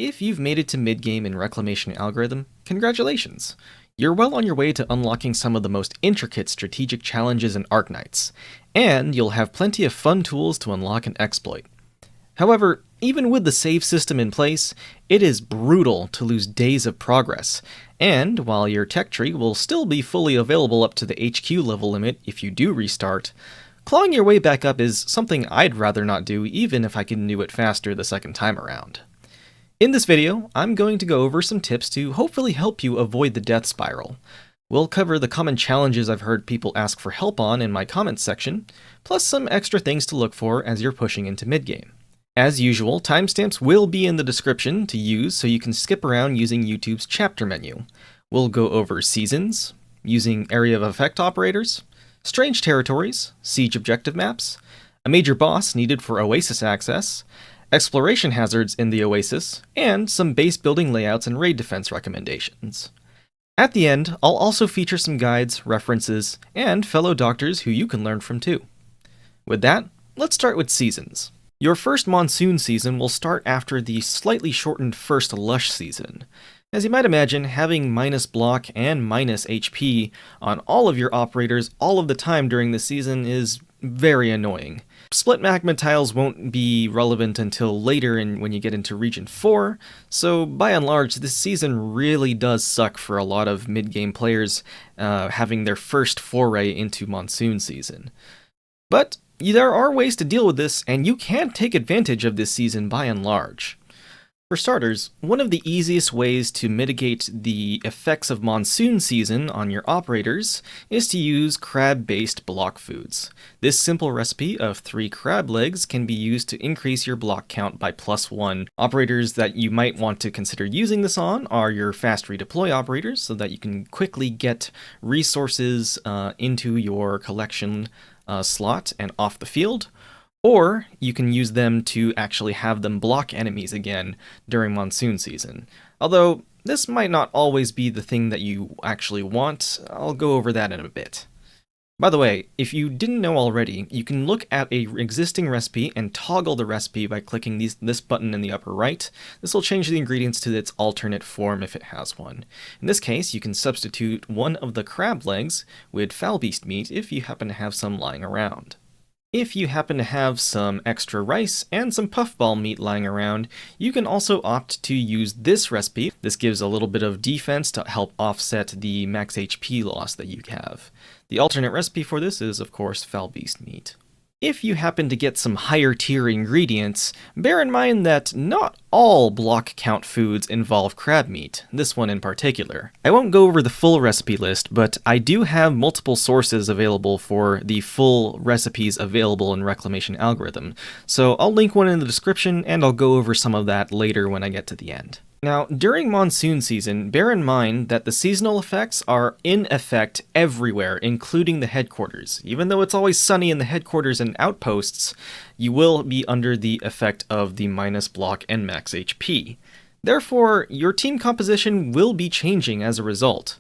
If you've made it to mid-game in Reclamation algorithm, congratulations! You're well on your way to unlocking some of the most intricate strategic challenges in Arknights, and you'll have plenty of fun tools to unlock and exploit. However, even with the save system in place, it is brutal to lose days of progress, and while your tech tree will still be fully available up to the HQ level limit if you do restart, clawing your way back up is something I'd rather not do even if I can do it faster the second time around. In this video, I'm going to go over some tips to hopefully help you avoid the death spiral. We'll cover the common challenges I've heard people ask for help on in my comments section, plus some extra things to look for as you're pushing into midgame. As usual, timestamps will be in the description to use so you can skip around using YouTube's chapter menu. We'll go over seasons, using area of effect operators, strange territories, siege objective maps, a major boss needed for Oasis access, exploration hazards in the Oasis, and some base building layouts and raid defense recommendations. At the end, I'll also feature some guides, references, and fellow doctors who you can learn from too. With that, let's start with seasons. Your first Monsoon season will start after the slightly shortened first Lush season. As you might imagine, having minus block and minus HP on all of your operators all of the time during the season is very annoying. Split magma tiles won't be relevant until later when you get into Region 4, so by and large this season really does suck for a lot of mid-game players having their first foray into Monsoon season. But there are ways to deal with this, and you can take advantage of this season by and large. For starters, one of the easiest ways to mitigate the effects of Monsoon season on your operators is to use crab-based block foods. This simple recipe of 3 crab legs can be used to increase your block count by +1. Operators that you might want to consider using this on are your fast redeploy operators, so that you can quickly get resources into your collection slot and off the field. Or you can use them to actually have them block enemies again during Monsoon season. Although this might not always be the thing that you actually want. I'll go over that in a bit. By the way, if you didn't know already, you can look at an existing recipe and toggle the recipe by clicking this button in the upper right. This will change the ingredients to its alternate form if it has one. In this case, you can substitute one of the crab legs with foul beast meat if you happen to have some lying around. If you happen to have some extra rice and some puffball meat lying around, you can also opt to use this recipe. This gives a little bit of defense to help offset the max HP loss that you have. The alternate recipe for this is, of course, foul beast meat. If you happen to get some higher tier ingredients, bear in mind that not all block count foods involve crab meat, this one in particular. I won't go over the full recipe list, but I do have multiple sources available for the full recipes available in Reclamation algorithm, so I'll link one in the description and I'll go over some of that later when I get to the end. Now, during Monsoon season, bear in mind that the seasonal effects are in effect everywhere, including the headquarters. Even though it's always sunny in the headquarters and outposts, you will be under the effect of the minus block and max HP. Therefore, your team composition will be changing as a result.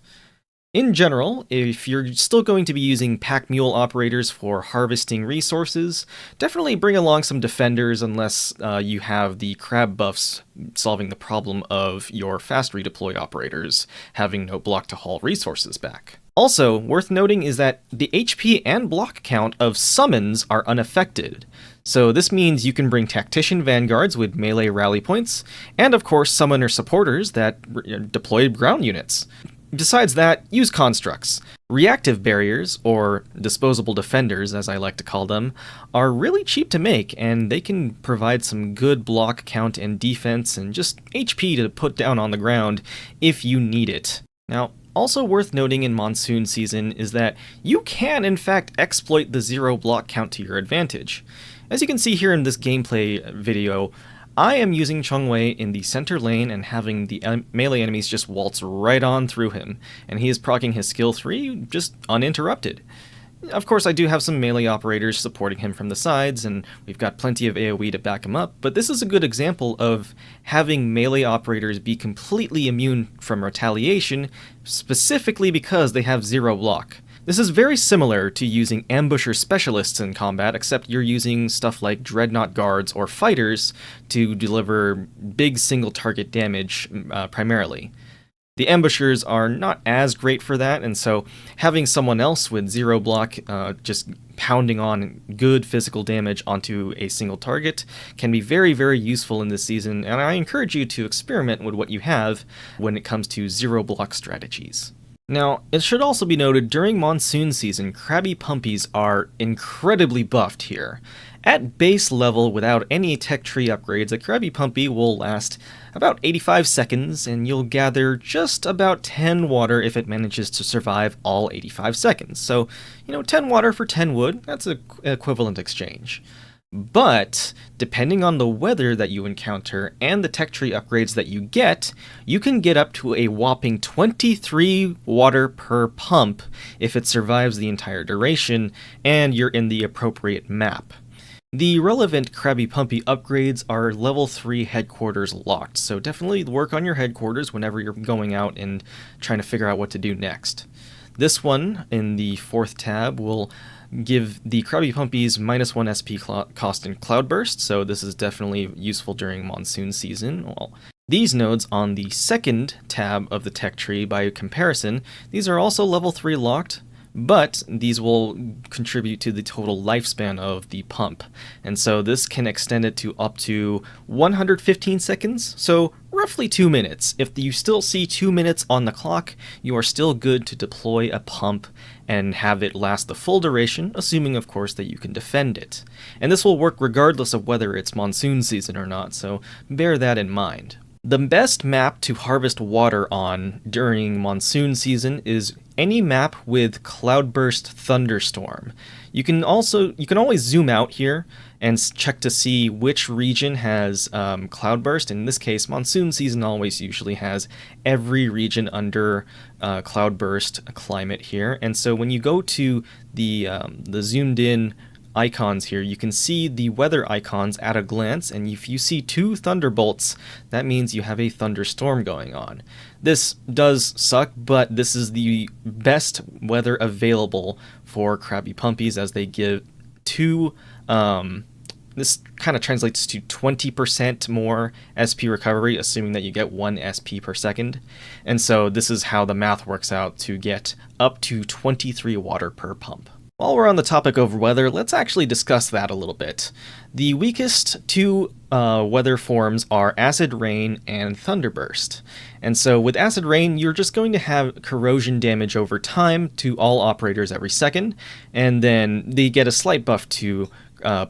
In general, if you're still going to be using pack mule operators for harvesting resources, definitely bring along some defenders unless you have the crab buffs solving the problem of your fast redeploy operators having no block to haul resources back. Also, worth noting is that the HP and block count of summons are unaffected. So this means you can bring Tactician Vanguards with melee rally points, and of course summoner supporters that deploy ground units. Besides that, use constructs. Reactive barriers, or disposable defenders as I like to call them, are really cheap to make, and they can provide some good block count and defense and just HP to put down on the ground if you need it. Now, also worth noting in Monsoon season is that you can in fact exploit the 0 block count to your advantage. As you can see here in this gameplay video, I am using Chongwei in the center lane and having the melee enemies just waltz right on through him, and he is proccing his skill 3 just uninterrupted. Of course, I do have some melee operators supporting him from the sides, and we've got plenty of AoE to back him up, but this is a good example of having melee operators be completely immune from retaliation, specifically because they have 0 block. This is very similar to using ambusher specialists in combat, except you're using stuff like dreadnought guards or fighters to deliver big single target damage primarily. The ambushers are not as great for that, and so having someone else with zero block just pounding on good physical damage onto a single target can be very, very useful in this season, and I encourage you to experiment with what you have when it comes to zero block strategies. Now, it should also be noted, during Monsoon season, Crabbie Pumpies are incredibly buffed here. At base level, without any tech tree upgrades, a Crabbie Pumpy will last about 85 seconds, and you'll gather just about 10 water if it manages to survive all 85 seconds. So, 10 water for 10 wood, that's an equivalent exchange. But, depending on the weather that you encounter and the tech tree upgrades that you can get up to a whopping 23 water per pump if it survives the entire duration and you're in the appropriate map. The relevant Crabbie Pumpy upgrades are level 3 headquarters locked, so definitely work on your headquarters whenever you're going out and trying to figure out what to do next. This one, in the 4th tab, will give the Crabbie Pumpies -1 SP cost in Cloudburst, so this is definitely useful during Monsoon season. Well, these nodes on the 2nd tab of the tech tree, by comparison, these are also level 3 locked, but these will contribute to the total lifespan of the pump, and so this can extend it to up to 115 seconds, so roughly 2 minutes. If you still see 2 minutes on the clock, you are still good to deploy a pump and have it last the full duration, assuming of course that you can defend it. And this will work regardless of whether it's monsoon season or not, so bear that in mind. The best map to harvest water on during monsoon season is any map with Cloudburst Thunderstorm. You can always zoom out here and check to see which region has Cloudburst. In this case, monsoon season always usually has every region under Cloudburst climate here. And so when you go to the zoomed in icons here, you can see the weather icons at a glance, and if you see 2 thunderbolts, that means you have a thunderstorm going on. This does suck, but this is the best weather available for Crabbie Pumpies, as they give 2 this kind of translates to 20% more SP recovery, assuming that you get 1 SP per second. And so this is how the math works out to get up to 23 water per pump. While we're on the topic of weather, let's actually discuss that a little bit. The weakest 2 weather forms are Acid Rain and Thunderburst. And so with Acid Rain, you're just going to have corrosion damage over time to all operators every second, and then they get a slight buff to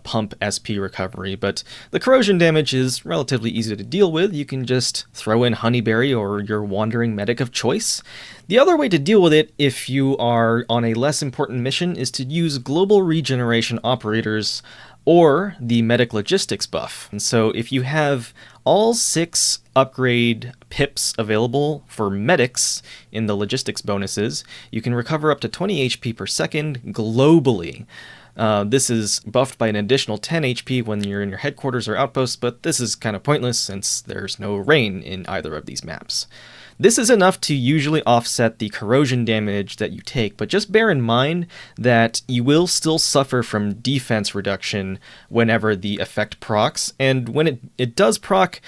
pump SP recovery, but the corrosion damage is relatively easy to deal with. You can just throw in Honeyberry or your Wandering Medic of choice. The other way to deal with it, if you are on a less important mission, is to use Global Regeneration Operators or the Medic Logistics buff. And so if you have all 6 upgrade pips available for medics in the logistics bonuses, you can recover up to 20 HP per second globally. This is buffed by an additional 10 HP when you're in your headquarters or outposts, but this is kind of pointless since there's no rain in either of these maps. This is enough to usually offset the corrosion damage that you take, but just bear in mind that you will still suffer from defense reduction whenever the effect procs, and when it does proc,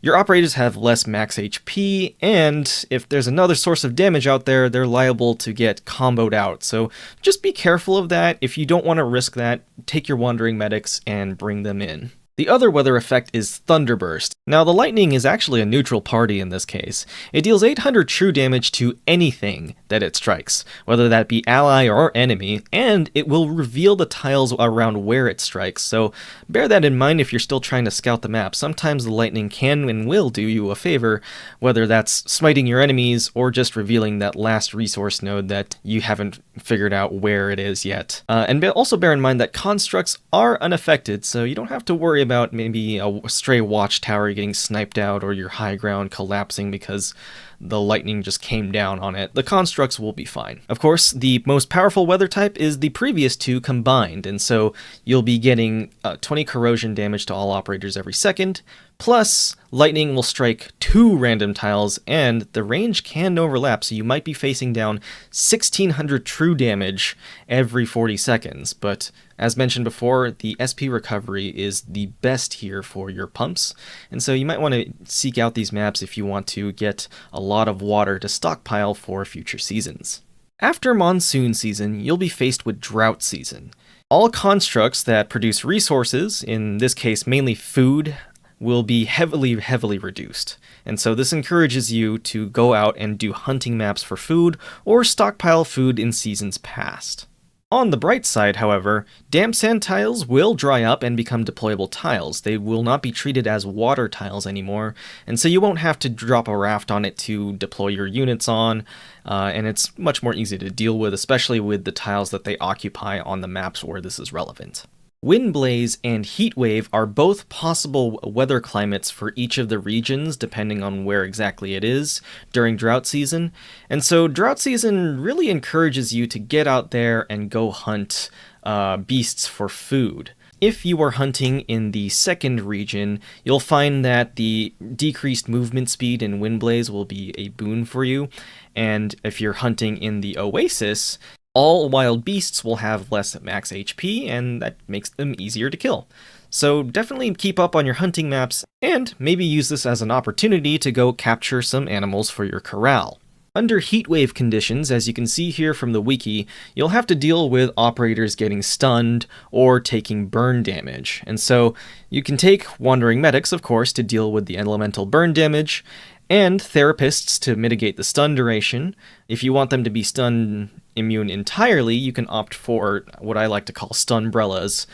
your operators have less max HP, and if there's another source of damage out there, they're liable to get comboed out. So just be careful of that. If you don't want to risk that, take your Wandering Medics and bring them in. The other weather effect is Thunderburst. Now, the lightning is actually a neutral party in this case. It deals 800 true damage to anything that it strikes, whether that be ally or enemy, and it will reveal the tiles around where it strikes, so bear that in mind if you're still trying to scout the map. Sometimes the lightning can and will do you a favor, whether that's smiting your enemies or just revealing that last resource node that you haven't figured out where it is yet. And also bear in mind that constructs are unaffected, so you don't have to worry about maybe a stray watchtower getting sniped out or your high ground collapsing because the lightning just came down on it. The constructs will be fine. Of course, the most powerful weather type is the previous 2 combined, and so you'll be getting 20 corrosion damage to all operators every second, Plus, lightning will strike 2 random tiles, and the range can overlap, so you might be facing down 1600 true damage every 40 seconds. But as mentioned before, the SP recovery is the best here for your pumps, and so you might want to seek out these maps if you want to get a lot of water to stockpile for future seasons. After Monsoon season, you'll be faced with Drought season. All constructs that produce resources, in this case mainly food, will be heavily reduced. And so this encourages you to go out and do hunting maps for food or stockpile food in seasons past. On the bright side, however, damp sand tiles will dry up and become deployable tiles. They will not be treated as water tiles anymore, and so you won't have to drop a raft on it to deploy your units on, and it's much more easy to deal with, especially with the tiles that they occupy on the maps where this is relevant. Windblaze and Heatwave are both possible weather climates for each of the regions, depending on where exactly it is during drought season. And so drought season really encourages you to get out there and go hunt beasts for food. If you are hunting in the second region, you'll find that the decreased movement speed in Windblaze will be a boon for you. And if you're hunting in the Oasis, all wild beasts will have less max HP, and that makes them easier to kill. So definitely keep up on your hunting maps, and maybe use this as an opportunity to go capture some animals for your corral. Under heatwave conditions, as you can see here from the wiki, you'll have to deal with operators getting stunned or taking burn damage. And so you can take wandering medics, of course, to deal with the elemental burn damage, and therapists to mitigate the stun duration. If you want them to be stun immune entirely, you can opt for what I like to call stunbrellas.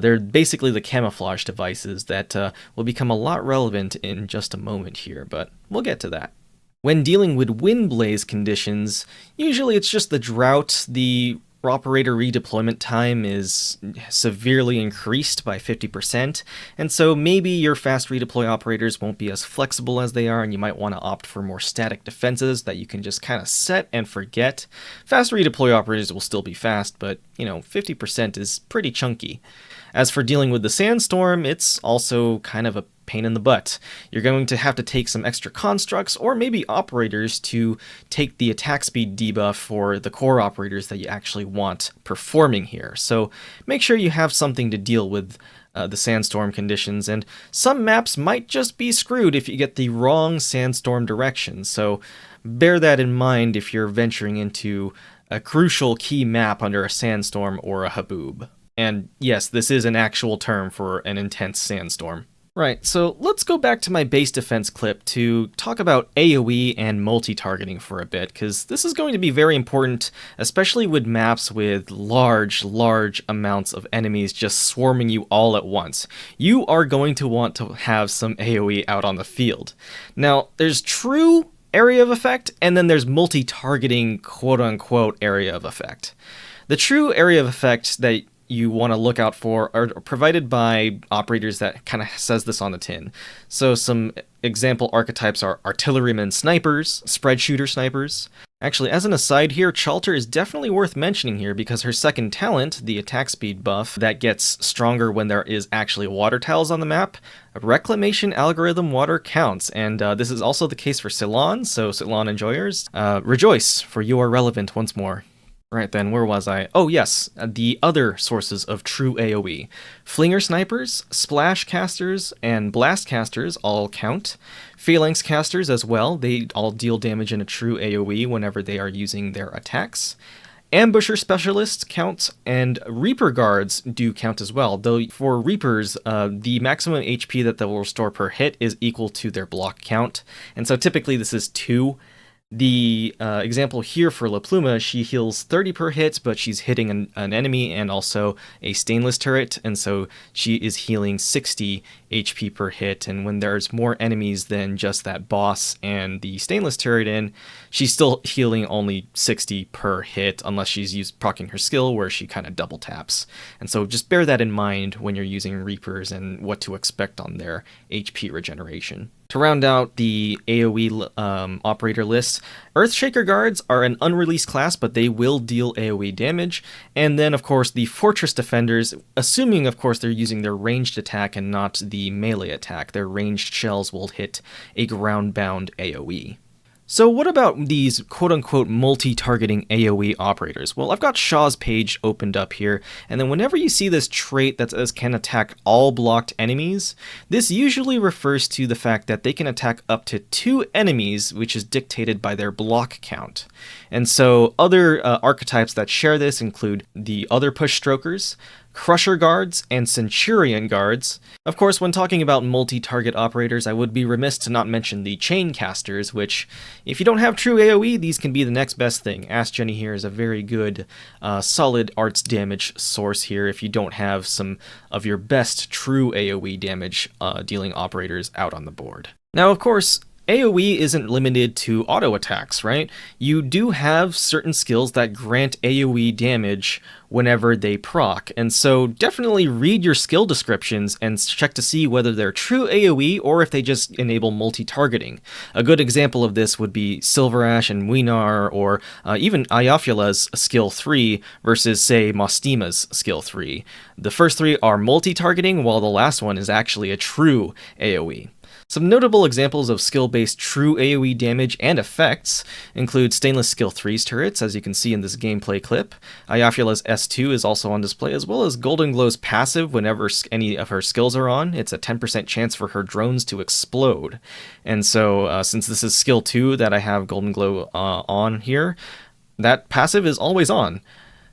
They're basically the camouflage devices that will become a lot relevant in just a moment here, but we'll get to that. When dealing with Windblaze conditions, usually it's just the drought. The operator redeployment time is severely increased by 50%, and so maybe your fast redeploy operators won't be as flexible as they are, and you might want to opt for more static defenses that you can just kind of set and forget. Fast redeploy operators will still be fast, but 50% is pretty chunky. As for dealing with the sandstorm, it's also kind of a pain in the butt. You're going to have to take some extra constructs or maybe operators to take the attack speed debuff for the core operators that you actually want performing here. So make sure you have something to deal with the sandstorm conditions, and some maps might just be screwed if you get the wrong sandstorm direction. So bear that in mind if you're venturing into a crucial key map under a sandstorm or a haboob. And yes, this is an actual term for an intense sandstorm. Right, so let's go back to my base defense clip to talk about AoE and multi-targeting for a bit, because this is going to be very important, especially with maps with large amounts of enemies just swarming you all at once. You are going to want to have some AoE out on the field. Now, there's true area of effect, and then there's multi-targeting quote-unquote area of effect. The true area of effect that you want to look out for are provided by operators that kind of says this on the tin. So some example archetypes are artillerymen snipers, spread shooter snipers. Actually, as an aside here, Chalter is definitely worth mentioning here because her second talent, the attack speed buff, that gets stronger when there is actually water tiles on the map, Reclamation algorithm water counts, and this is also the case for Ceylon, so Ceylon enjoyers, rejoice, for you are relevant once more. Right then, where was I? Oh yes, the other sources of true AoE. Flinger snipers, splash casters, and blast casters all count. Phalanx casters as well, they all deal damage in a true AoE whenever they are using their attacks. Ambusher specialists count, and Reaper guards do count as well, though for Reapers, the maximum HP that they will restore per hit is equal to their block count, and so typically this is 2. The example here for La Pluma, she heals 30 per hit, but she's hitting an enemy and also a stainless turret, and so she is healing 60 HP per hit, and when there's more enemies than just that boss and the stainless turret in, she's still healing only 60 per hit, unless she's proccing her skill where she kind of double taps. And so just bear that in mind when you're using Reapers and what to expect on their HP regeneration. To round out the AoE operator list, Earthshaker Guards are an unreleased class, but they will deal AoE damage. And then, of course, the Fortress Defenders, assuming, of course, they're using their ranged attack and not the melee attack. Their ranged shells will hit a ground-bound AoE. So what about these quote-unquote multi-targeting AoE operators? Well, I've got Shaw's page opened up here, and then whenever you see this trait that says can attack all blocked enemies, this usually refers to the fact that they can attack up to 2 enemies, which is dictated by their block count. And so other archetypes that share this include the other push strokers, Crusher Guards, and Centurion Guards. Of course, when talking about multi-target operators, I would be remiss to not mention the Chain Casters, which, if you don't have true AoE, these can be the next best thing. Ask Jenny here is a very good, solid arts damage source here if you don't have some of your best true AoE damage dealing operators out on the board. Now, of course, AoE isn't limited to auto attacks, right? You do have certain skills that grant AoE damage whenever they proc, and so definitely read your skill descriptions and check to see whether they're true AoE or if they just enable multi-targeting. A good example of this would be Silverash and Winar, or even Ayafula's skill 3 versus, say, Mostima's skill 3. The first 3 are multi-targeting, while the last one is actually a true AoE. Some notable examples of skill-based true AoE damage and effects include Stainless Skill 3's turrets, as you can see in this gameplay clip. Ayafula's S2 is also on display, as well as Golden Glow's passive whenever any of her skills are on. It's a 10% chance for her drones to explode. And so, since this is skill 2 that I have Golden Glow on here, that passive is always on.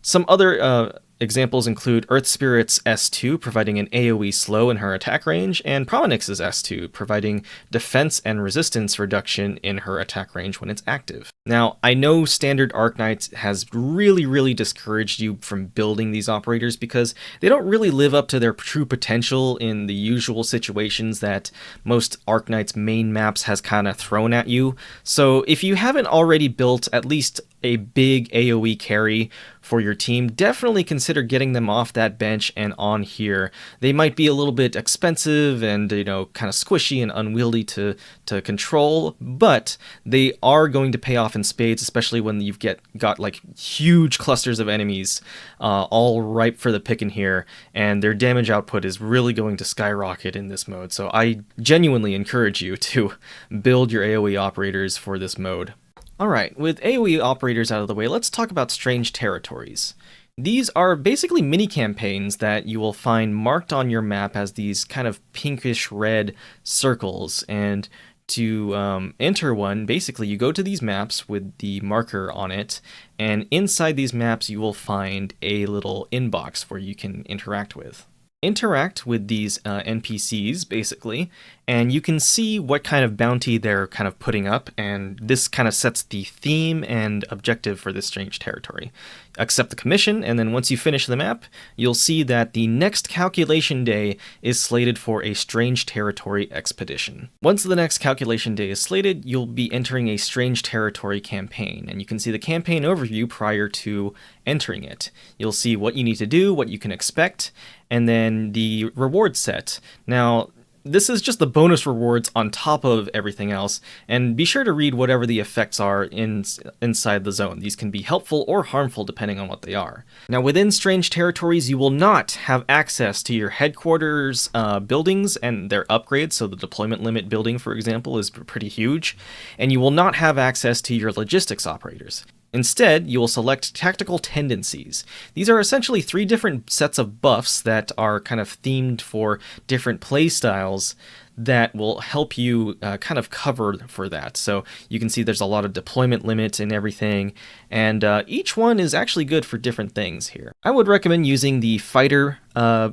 Some other examples include Earth Spirit's S2 providing an AoE slow in her attack range, and Prominix's S2 providing defense and resistance reduction in her attack range when it's active. Now, I know standard Arknights has really discouraged you from building these operators because they don't really live up to their true potential in the usual situations that most Arknights main maps has kind of thrown at you. So if you haven't already built at least a big AoE carry for your team, definitely consider getting them off that bench and on here. They might be a little bit expensive and, kind of squishy and unwieldy to control, but they are going to pay off in spades, especially when you've got like huge clusters of enemies all ripe for the picking here, and their damage output is really going to skyrocket in this mode. So I genuinely encourage you to build your AoE operators for this mode. Alright, with AoE operators out of the way, let's talk about Strange Territories. These are basically mini-campaigns that you will find marked on your map as these kind of pinkish-red circles, and to enter one, basically you go to these maps with the marker on it, and inside these maps you will find a little inbox where you can interact with. Interact with these NPCs, basically, and you can see what kind of bounty they're kind of putting up, and this kind of sets the theme and objective for this Strange Territory. Accept the commission, and then once you finish the map, you'll see that the next calculation day is slated for a Strange Territory expedition. Once the next calculation day is slated, you'll be entering a Strange Territory campaign, and you can see the campaign overview prior to entering it. You'll see what you need to do, what you can expect, and then the reward set. Now, this is just the bonus rewards on top of everything else, and be sure to read whatever the effects are inside the zone. These can be helpful or harmful depending on what they are. Now, within Strange Territories, you will not have access to your headquarters buildings and their upgrades, so the deployment limit building, for example, is pretty huge, and you will not have access to your logistics operators. Instead, you will select Tactical Tendencies. These are essentially 3 different sets of buffs that are kind of themed for different playstyles that will help you kind of cover for that. So you can see there's a lot of deployment limits and everything, and each one is actually good for different things here. I would recommend using the fighter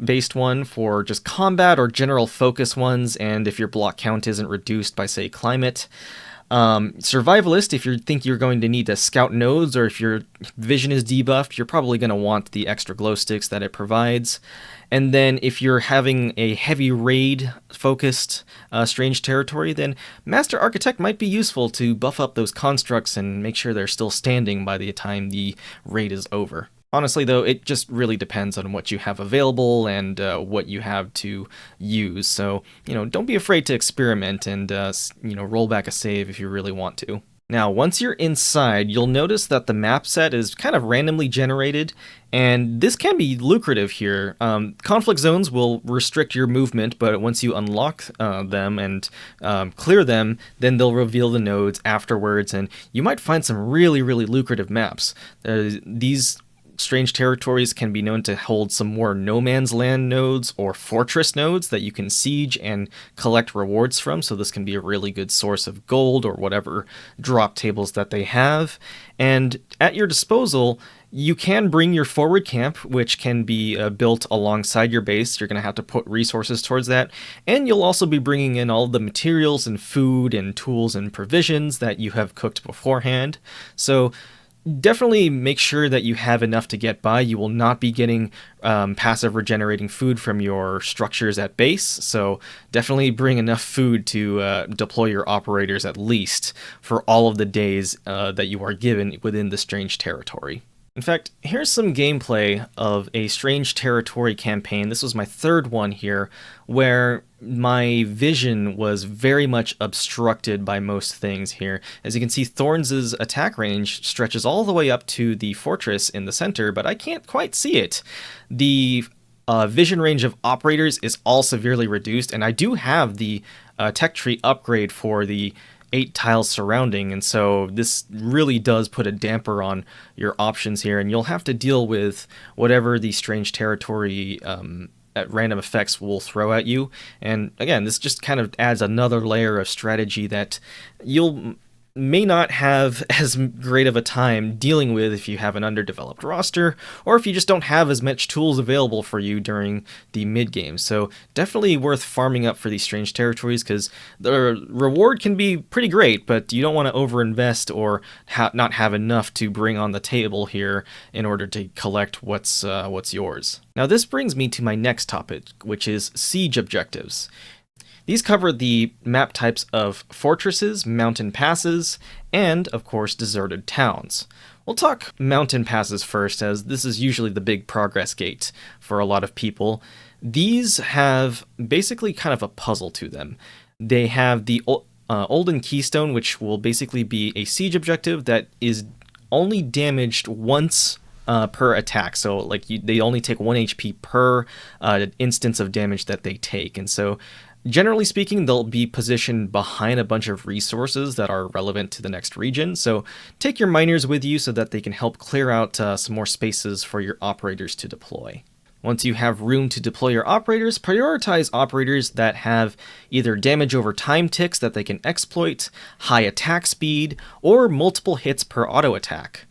based one for just combat or general focus ones, and if your block count isn't reduced by, say, climate. Survivalist, if you think you're going to need to scout nodes, or if your vision is debuffed, you're probably going to want the extra glow sticks that it provides. And then if you're having a heavy raid focused Strange Territory, then Master Architect might be useful to buff up those constructs and make sure they're still standing by the time the raid is over. Honestly, though, it just really depends on what you have available and what you have to use. So, don't be afraid to experiment and, roll back a save if you really want to. Now, once you're inside, you'll notice that the map set is kind of randomly generated, and this can be lucrative here. Conflict zones will restrict your movement, but once you unlock them and clear them, then they'll reveal the nodes afterwards, and you might find some really, really lucrative maps. These strange territories can be known to hold some more no man's land nodes or fortress nodes that you can siege and collect rewards from, so this can be a really good source of gold or whatever drop tables that they have. And at your disposal, you can bring your forward camp, which can be built alongside your base. You're going to have to put resources towards that, and you'll also be bringing in all the materials and food and tools and provisions that you have cooked beforehand. So definitely make sure that you have enough to get by. You will not be getting passive regenerating food from your structures at base, so definitely bring enough food to deploy your operators at least for all of the days that you are given within the Strange Territory. In fact, here's some gameplay of a Strange Territory campaign. This was my third one here, where my vision was very much obstructed by most things here. As you can see, Thorns' attack range stretches all the way up to the fortress in the center, but I can't quite see it. The vision range of operators is all severely reduced, and I do have the tech tree upgrade for the 8 tiles surrounding, and so this really does put a damper on your options here, and you'll have to deal with whatever the Strange Territory at random effects will throw at you. And again, this just kind of adds another layer of strategy that you'll may not have as great of a time dealing with if you have an underdeveloped roster, or if you just don't have as much tools available for you during the mid-game. So definitely worth farming up for these Strange Territories, because the reward can be pretty great, but you don't want to overinvest or not have enough to bring on the table here in order to collect what's yours. Now this brings me to my next topic, which is siege objectives. These cover the map types of fortresses, mountain passes, and, of course, deserted towns. We'll talk mountain passes first, as this is usually the big progress gate for a lot of people. These have basically kind of a puzzle to them. They have the Olden Keystone, which will basically be a siege objective that is only damaged once per attack, so they only take 1 HP per instance of damage that they take, and so generally speaking, they'll be positioned behind a bunch of resources that are relevant to the next region, so take your miners with you so that they can help clear out some more spaces for your operators to deploy. Once you have room to deploy your operators, prioritize operators that have either damage over time ticks that they can exploit, high attack speed, or multiple hits per auto attack.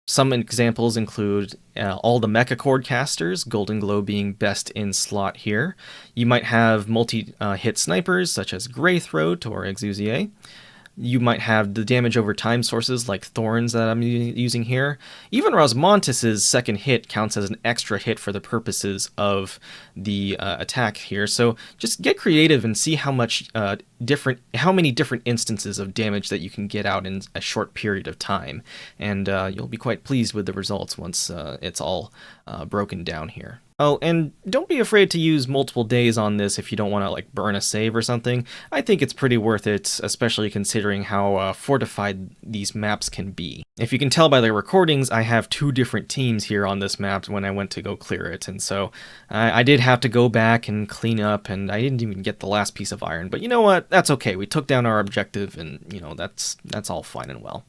Some examples include all the Mecha Cord casters, Golden Glow being best in slot here. You might have multi-hit snipers such as Greythroat or Exusier. You might have the damage over time sources like Thorns that I'm using here. Even Rosmontis' second hit counts as an extra hit for the purposes of the attack here. So just get creative and see how many different instances of damage that you can get out in a short period of time. And you'll be quite pleased with the results once it's all broken down here. Oh, and don't be afraid to use multiple days on this if you don't want to burn a save or something. I think it's pretty worth it, especially considering how fortified these maps can be. If you can tell by the recordings, I have 2 different teams here on this map when I went to go clear it, and so I did have to go back and clean up, and I didn't even get the last piece of iron, but you know what? That's okay. We took down our objective, and that's all fine and well.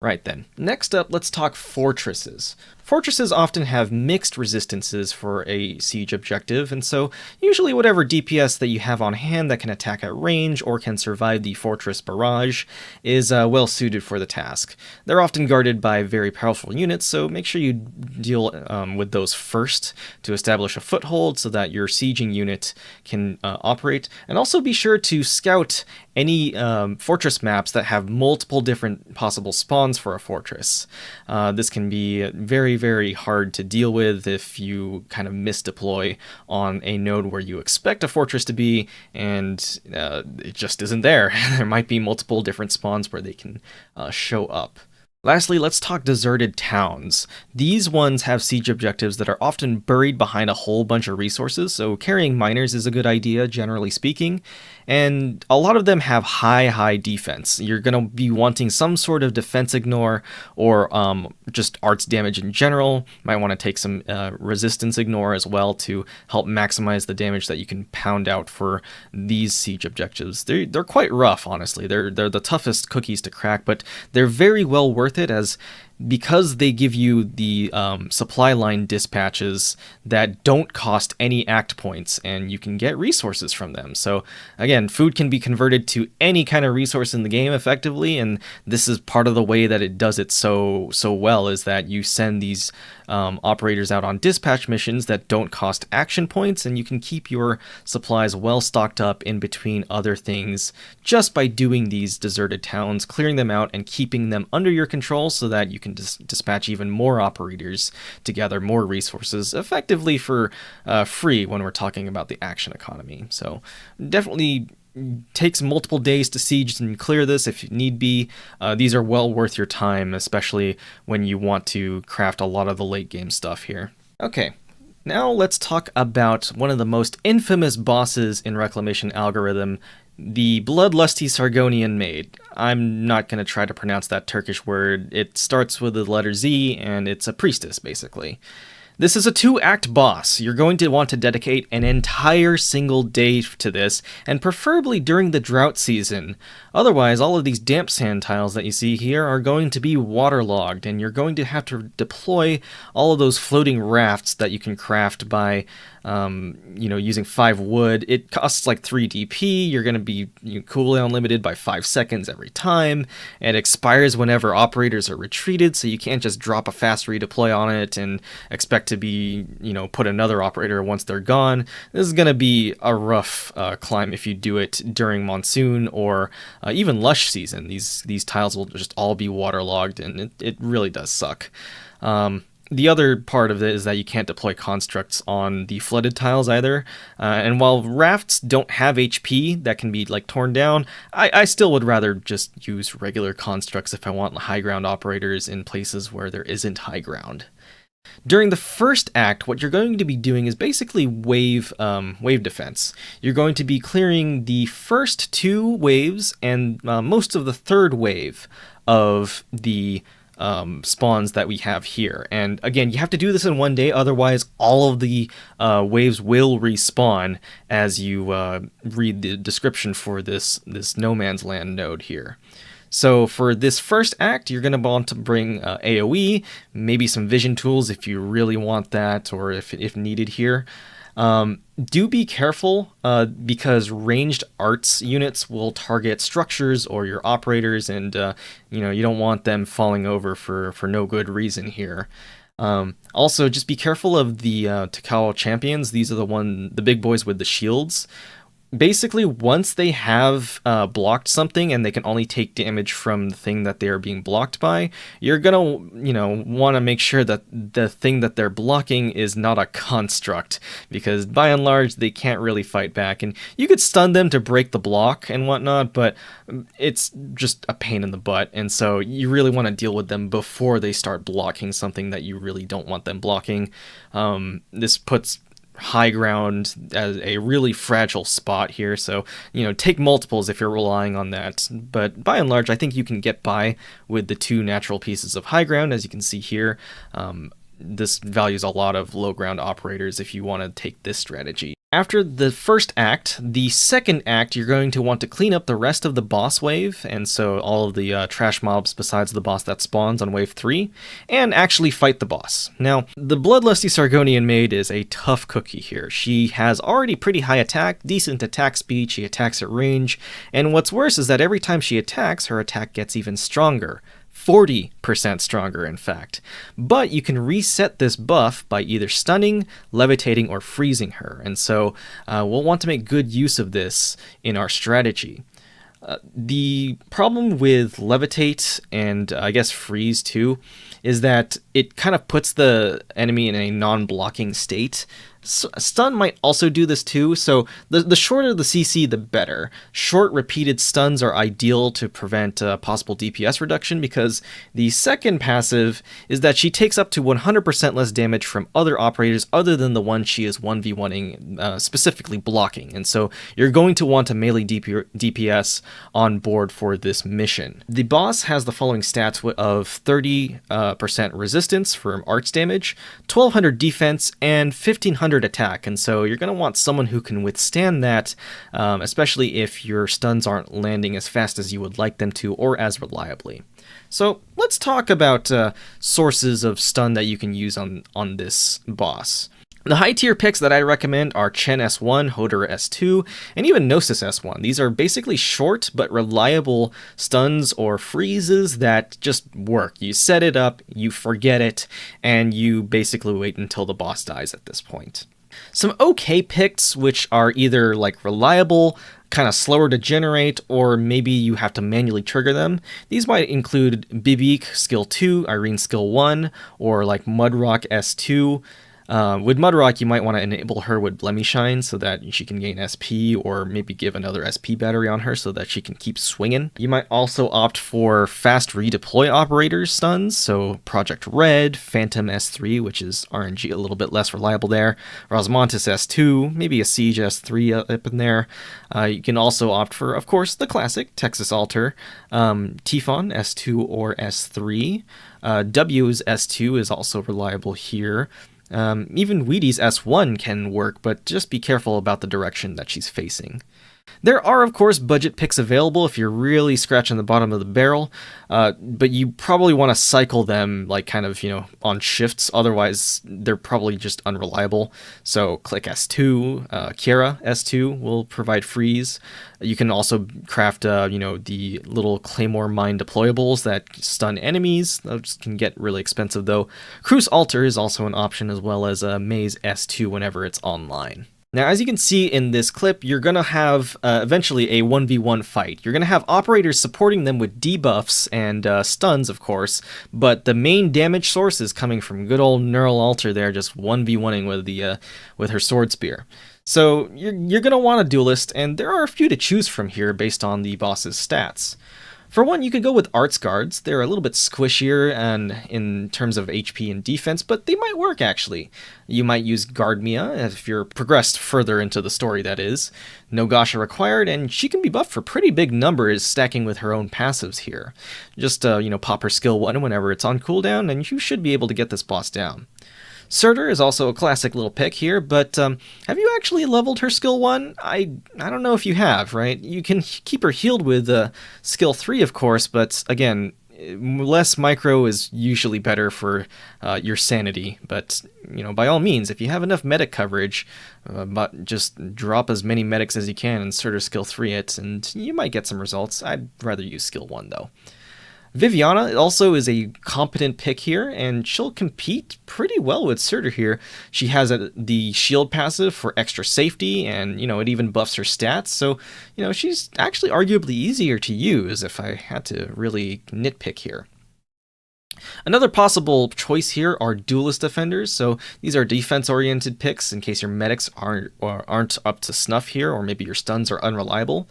Right then. Next up, let's talk fortresses. Fortresses often have mixed resistances for a siege objective, and so usually whatever DPS that you have on hand that can attack at range or can survive the fortress barrage is well suited for the task. They're often guarded by very powerful units, so make sure you deal with those first to establish a foothold so that your sieging unit can operate, and also be sure to scout any fortress maps that have multiple different possible spawns for a fortress. This can be very hard to deal with if you kind of misdeploy on a node where you expect a fortress to be and it just isn't there. There might be multiple different spawns where they can show up. Lastly, let's talk deserted towns. These ones have siege objectives that are often buried behind a whole bunch of resources, so carrying miners is a good idea, generally speaking. And a lot of them have high defense. You're going to be wanting some sort of defense ignore or just arts damage in general. Might want to take some resistance ignore as well to help maximize the damage that you can pound out for these siege objectives. They're quite rough, honestly. They're the toughest cookies to crack, but they're very well worth it, as because they give you the supply line dispatches that don't cost any act points, and you can get resources from them. So again, food can be converted to any kind of resource in the game effectively, and this is part of the way that it does it so well, is that you send these operators out on dispatch missions that don't cost action points, and you can keep your supplies well stocked up in between other things just by doing these deserted towns, clearing them out and keeping them under your control so that you can dispatch even more operators to gather more resources effectively for free when we're talking about the action economy. So definitely takes multiple days to siege and clear this if need be. These are well worth your time, especially when you want to craft a lot of the late game stuff here. Okay, now let's talk about one of the most infamous bosses in Reclamation algorithm, the bloodlusty Sargonian maid. I'm not going to try to pronounce that Turkish word. It starts with the letter Z, and it's a priestess, basically. This is a 2-act boss. You're going to want to dedicate an entire single day to this, and preferably during the drought season. Otherwise, all of these damp sand tiles that you see here are going to be waterlogged, and you're going to have to deploy all of those floating rafts that you can craft by using 5 wood. It costs like 3 DP. You're going to be cooldown limited by 5 seconds every time. It expires whenever operators are retreated, so you can't just drop a fast redeploy on it and expect to be, put another operator once they're gone. This is going to be a rough climb if you do it during Monsoon or even Lush season. These tiles will just all be waterlogged, and it really does suck. The other part of it is that you can't deploy constructs on the flooded tiles either. And while rafts don't have HP that can be torn down, I still would rather just use regular constructs if I want high ground operators in places where there isn't high ground. During the first act, what you're going to be doing is basically wave defense. You're going to be clearing the first 2 waves and most of the third wave of the spawns that we have here. And again, you have to do this in one day, otherwise all of the waves will respawn as you read the description for this no man's land node here. So for this first act, you're going to want to bring AoE, maybe some vision tools if you really want that, or if needed here. Do be careful because ranged arts units will target structures or your operators, and you don't want them falling over for no good reason here. Also, just be careful of the DPS champions. These are the big boys with the shields. Basically, once they have blocked something and they can only take damage from the thing that they are being blocked by, you're gonna, want to make sure that the thing that they're blocking is not a construct, because by and large they can't really fight back. And you could stun them to break the block and whatnot, but it's just a pain in the butt. And so you really want to deal with them before they start blocking something that you really don't want them blocking. This puts high ground as a really fragile spot here, so take multiples if you're relying on that, but by and large I think you can get by with the 2 natural pieces of high ground. As you can see here, this values a lot of low ground operators if you want to take this strategy. After the first act, the second act, you're going to want to clean up the rest of the boss wave, and so all of the trash mobs besides the boss that spawns on wave 3, and actually fight the boss. Now, the bloodlusty Sargonian maid is a tough cookie here. She has already pretty high attack, decent attack speed, she attacks at range, and what's worse is that every time she attacks, her attack gets even stronger. 40% stronger, in fact. But you can reset this buff by either stunning, levitating, or freezing her, and so we'll want to make good use of this in our strategy. The problem with levitate and I guess freeze too is that it kind of puts the enemy in a non-blocking state. Stun might also do this too, so the shorter the CC, the better. Short repeated stuns are ideal to prevent possible DPS reduction, because the second passive is that she takes up to 100% less damage from other operators other than the one she is 1v1ing, specifically blocking, and so you're going to want a melee DPS on board for this mission. The boss has the following stats of 30% resistance from arts damage, 1200 defense, and 1500 attack, and so you're going to want someone who can withstand that, especially if your stuns aren't landing as fast as you would like them to or as reliably. So let's talk about sources of stun that you can use on this boss. The high tier picks that I recommend are Chen S1, Hodor S2, and even Gnosis S1. These are basically short but reliable stuns or freezes that just work. You set it up, you forget it, and you basically wait until the boss dies at this point. Some okay picks, which are either like reliable, kind of slower to generate, or maybe you have to manually trigger them. These might include Bibik skill 2, Irene skill 1, or like Mudrock S2. With Mudrock, you might want to enable her with Blemishine so that she can gain SP, or maybe give another SP battery on her so that she can keep swinging. You might also opt for fast redeploy operators stuns, so Project Red, Phantom S3, which is RNG a little bit less reliable there, Rosmontis S2, maybe a Siege S3 up in there. You can also opt for, of course, the classic Texas Altar, Tifon S2 or S3. W's S2 is also reliable here. Even Wheaty's S1 can work, but just be careful about the direction that she's facing. There are, of course, budget picks available if you're really scratching the bottom of the barrel, but you probably want to cycle them like kind of, on shifts, otherwise they're probably just unreliable. So Click S2, Kiera S2 will provide freeze. You can also craft, the little Claymore Mine deployables that stun enemies. Those can get really expensive though. Cruce Altar is also an option, as well as Maze S2 whenever it's online. Now, as you can see in this clip, you're going to have eventually a 1v1 fight. You're going to have operators supporting them with debuffs and stuns, of course, but the main damage source is coming from good old Neural Altar there, just 1v1ing with her Sword Spear. So you're going to want a duelist, and there are a few to choose from here based on the boss's stats. For one, you could go with Arts Guards. They're a little bit squishier and in terms of HP and defense, but they might work actually. You might use Guardmia if you're progressed further into the story, that is. No Gasha required, and she can be buffed for pretty big numbers stacking with her own passives here. Just, pop her skill 1 whenever it's on cooldown, and you should be able to get this boss down. Surtur is also a classic little pick here, but have you actually leveled her skill 1? I don't know if you have, right? You can keep her healed with skill 3, of course, but again, less micro is usually better for your sanity, but by all means, if you have enough medic coverage, but just drop as many medics as you can and Surtur skill 3 it, and you might get some results. I'd rather use skill 1 though. Viviana also is a competent pick here, and she'll compete pretty well with Surtur here. She has the shield passive for extra safety, and it even buffs her stats, so she's actually arguably easier to use if I had to really nitpick here. Another possible choice here are Duelist Defenders, so these are defense-oriented picks in case your medics aren't up to snuff here, or maybe your stuns are unreliable.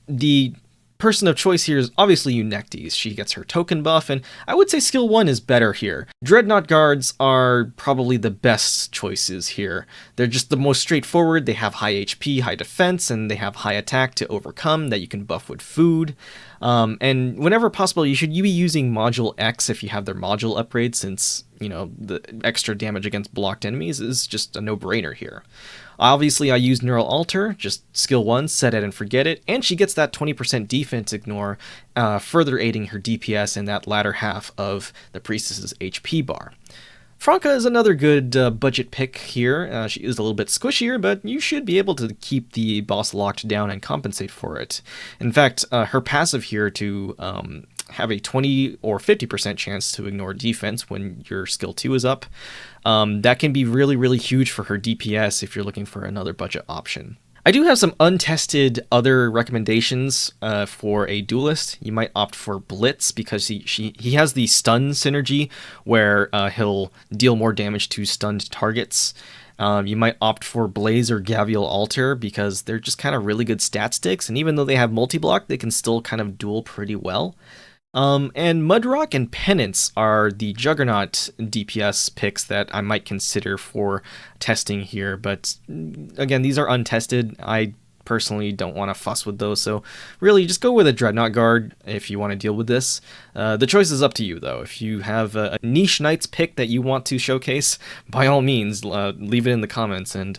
The person of choice here is obviously Eunectes. She gets her token buff, and I would say skill 1 is better here. Dreadnought Guards are probably the best choices here. They're just the most straightforward. They have high HP, high defense, and they have high attack to overcome that you can buff with food. And whenever possible, you should be using Module X if you have their module upgrade, since the extra damage against blocked enemies is just a no-brainer here. Obviously, I use Neural Altar, just skill 1, set it and forget it, and she gets that 20% defense ignore, further aiding her DPS in that latter half of the Priestess's HP bar. Franca is another good budget pick here. She is a little bit squishier, but you should be able to keep the boss locked down and compensate for it. In fact, her passive here to have a 20 or 50% chance to ignore defense when your skill 2 is up, that can be really, really huge for her DPS if you're looking for another budget option. I do have some untested other recommendations for a duelist. You might opt for Blitz because he has the stun synergy where he'll deal more damage to stunned targets. You might opt for Blaze or Gavial Altar because they're just kind of really good stat sticks, and even though they have multi-block, they can still kind of duel pretty well. And Mudrock and Penance are the Juggernaut DPS picks that I might consider for testing here, but again, these are untested. I personally don't want to fuss with those, so really just go with a Dreadnought Guard if you want to deal with this. The choice is up to you, though. If you have a niche Knights pick that you want to showcase, by all means, leave it in the comments, and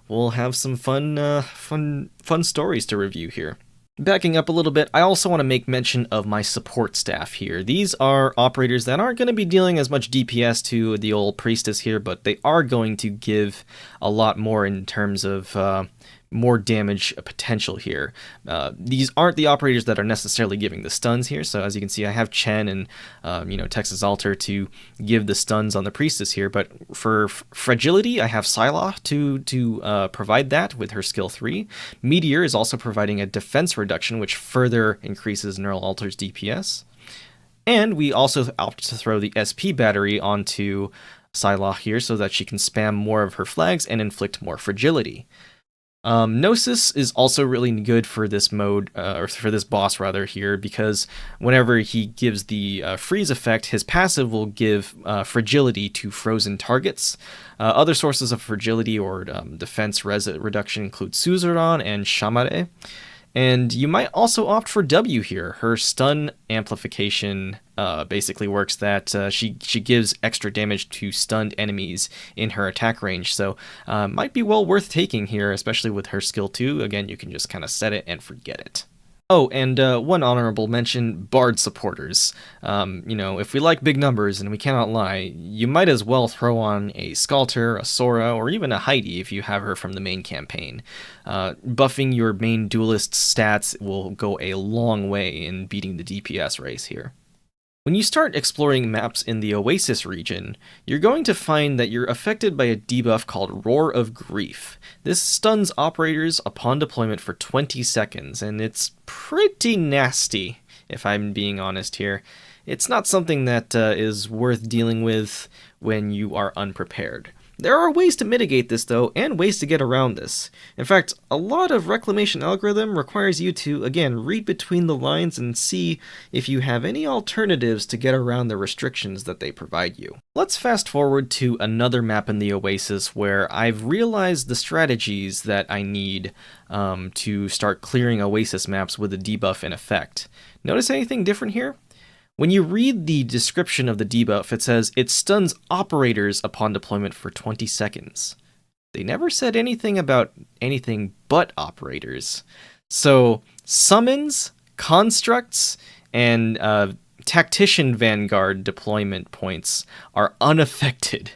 we'll have some fun stories to review here. Backing up a little bit, I also want to make mention of my support staff here. These are operators that aren't going to be dealing as much DPS to the old Priestess here, but they are going to give a lot more in terms of more damage potential here. These aren't the operators that are necessarily giving the stuns here, so as you can see, I have Chen and Texas Altar to give the stuns on the Priestess here, but for fragility, I have Sylah to provide that with her skill 3. Meteor is also providing a defense reduction, which further increases Neural Altar's DPS. And we also opt to throw the SP battery onto Sylah here so that she can spam more of her flags and inflict more fragility. Gnosis is also really good for this mode, or for this boss rather here, because whenever he gives the freeze effect, his passive will give fragility to frozen targets. Other sources of fragility or defense reduction include Suzerain and Shamare. And you might also opt for W here. Her stun amplification basically works that she gives extra damage to stunned enemies in her attack range, so might be well worth taking here, especially with her skill 2. Again, you can just kind of set it and forget it. Oh, and one honorable mention, Bard supporters. If we like big numbers, and we cannot lie, you might as well throw on a Skalter, a Sora, or even a Heidi if you have her from the main campaign. Buffing your main duelist stats will go a long way in beating the DPS race here. When you start exploring maps in the Oasis region, you're going to find that you're affected by a debuff called Roar of Grief. This stuns operators upon deployment for 20 seconds, and it's pretty nasty, if I'm being honest here. It's not something that is worth dealing with when you are unprepared. There are ways to mitigate this, though, and ways to get around this. In fact, a lot of Reclamation algorithm requires you to, again, read between the lines and see if you have any alternatives to get around the restrictions that they provide you. Let's fast forward to another map in the Oasis where I've realized the strategies that I need to start clearing Oasis maps with a debuff in effect. Notice anything different here? When you read the description of the debuff, it says it stuns operators upon deployment for 20 seconds. They never said anything about anything but operators. So summons, constructs, and tactician vanguard deployment points are unaffected.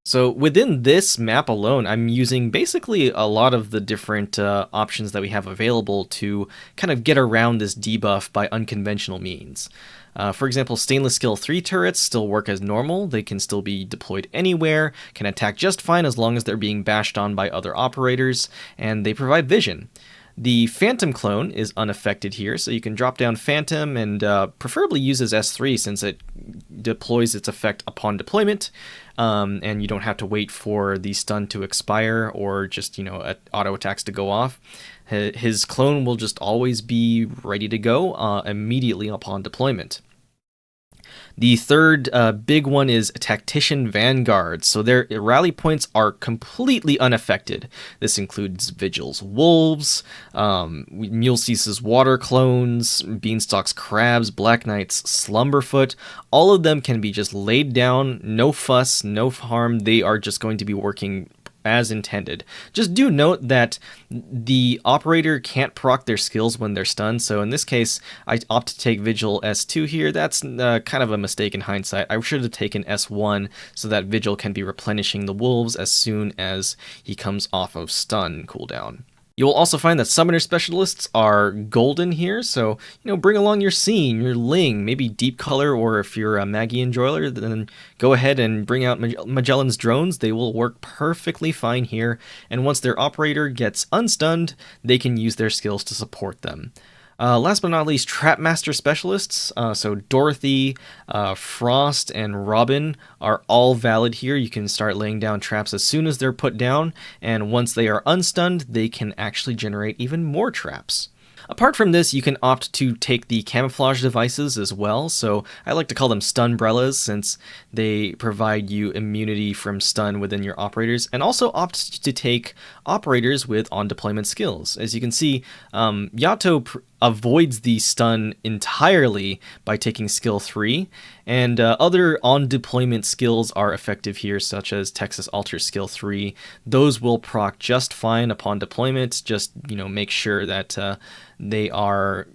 So within this map alone, I'm using basically a lot of the different options that we have available to kind of get around this debuff by unconventional means. For example, stainless skill 3 turrets still work as normal. They can still be deployed anywhere, can attack just fine as long as they're being bashed on by other operators, and they provide vision. The Phantom clone is unaffected here, so you can drop down Phantom and preferably use as S3 since it deploys its effect upon deployment, and you don't have to wait for the stun to expire or just, auto attacks to go off. His clone will just always be ready to go immediately upon deployment. The third big one is Tactician Vanguard, so their rally points are completely unaffected. This includes Vigil's Wolves, Mulesea's Water Clones, Beanstalk's Crabs, Black Knight's Slumberfoot. All of them can be just laid down, no fuss, no harm. They are just going to be working as intended. Just do note that the operator can't proc their skills when they're stunned, so in this case I opt to take Vigil S2 here. That's kind of a mistake in hindsight. I should have taken S1 so that Vigil can be replenishing the wolves as soon as he comes off of stun cooldown. You'll also find that summoner specialists are golden here, so bring along your Scene, your Ling, maybe Deep Color, or if you're a Maggie enjoyer, then go ahead and bring out Magellan's drones. They will work perfectly fine here, and once their operator gets unstunned, they can use their skills to support them. Last but not least, Trap Master Specialists. So Dorothy, Frost, and Robin are all valid here. You can start laying down traps as soon as they're put down, and once they are unstunned, they can actually generate even more traps. Apart from this, you can opt to take the camouflage devices as well, so I like to call them stunbrellas since they provide you immunity from stun within your operators, and also opt to take operators with on-deployment skills. As you can see, Yato avoids the stun entirely by taking skill 3, and other on-deployment skills are effective here, such as Texas Alter skill 3. Those will proc just fine upon deployment. Just, make sure that they are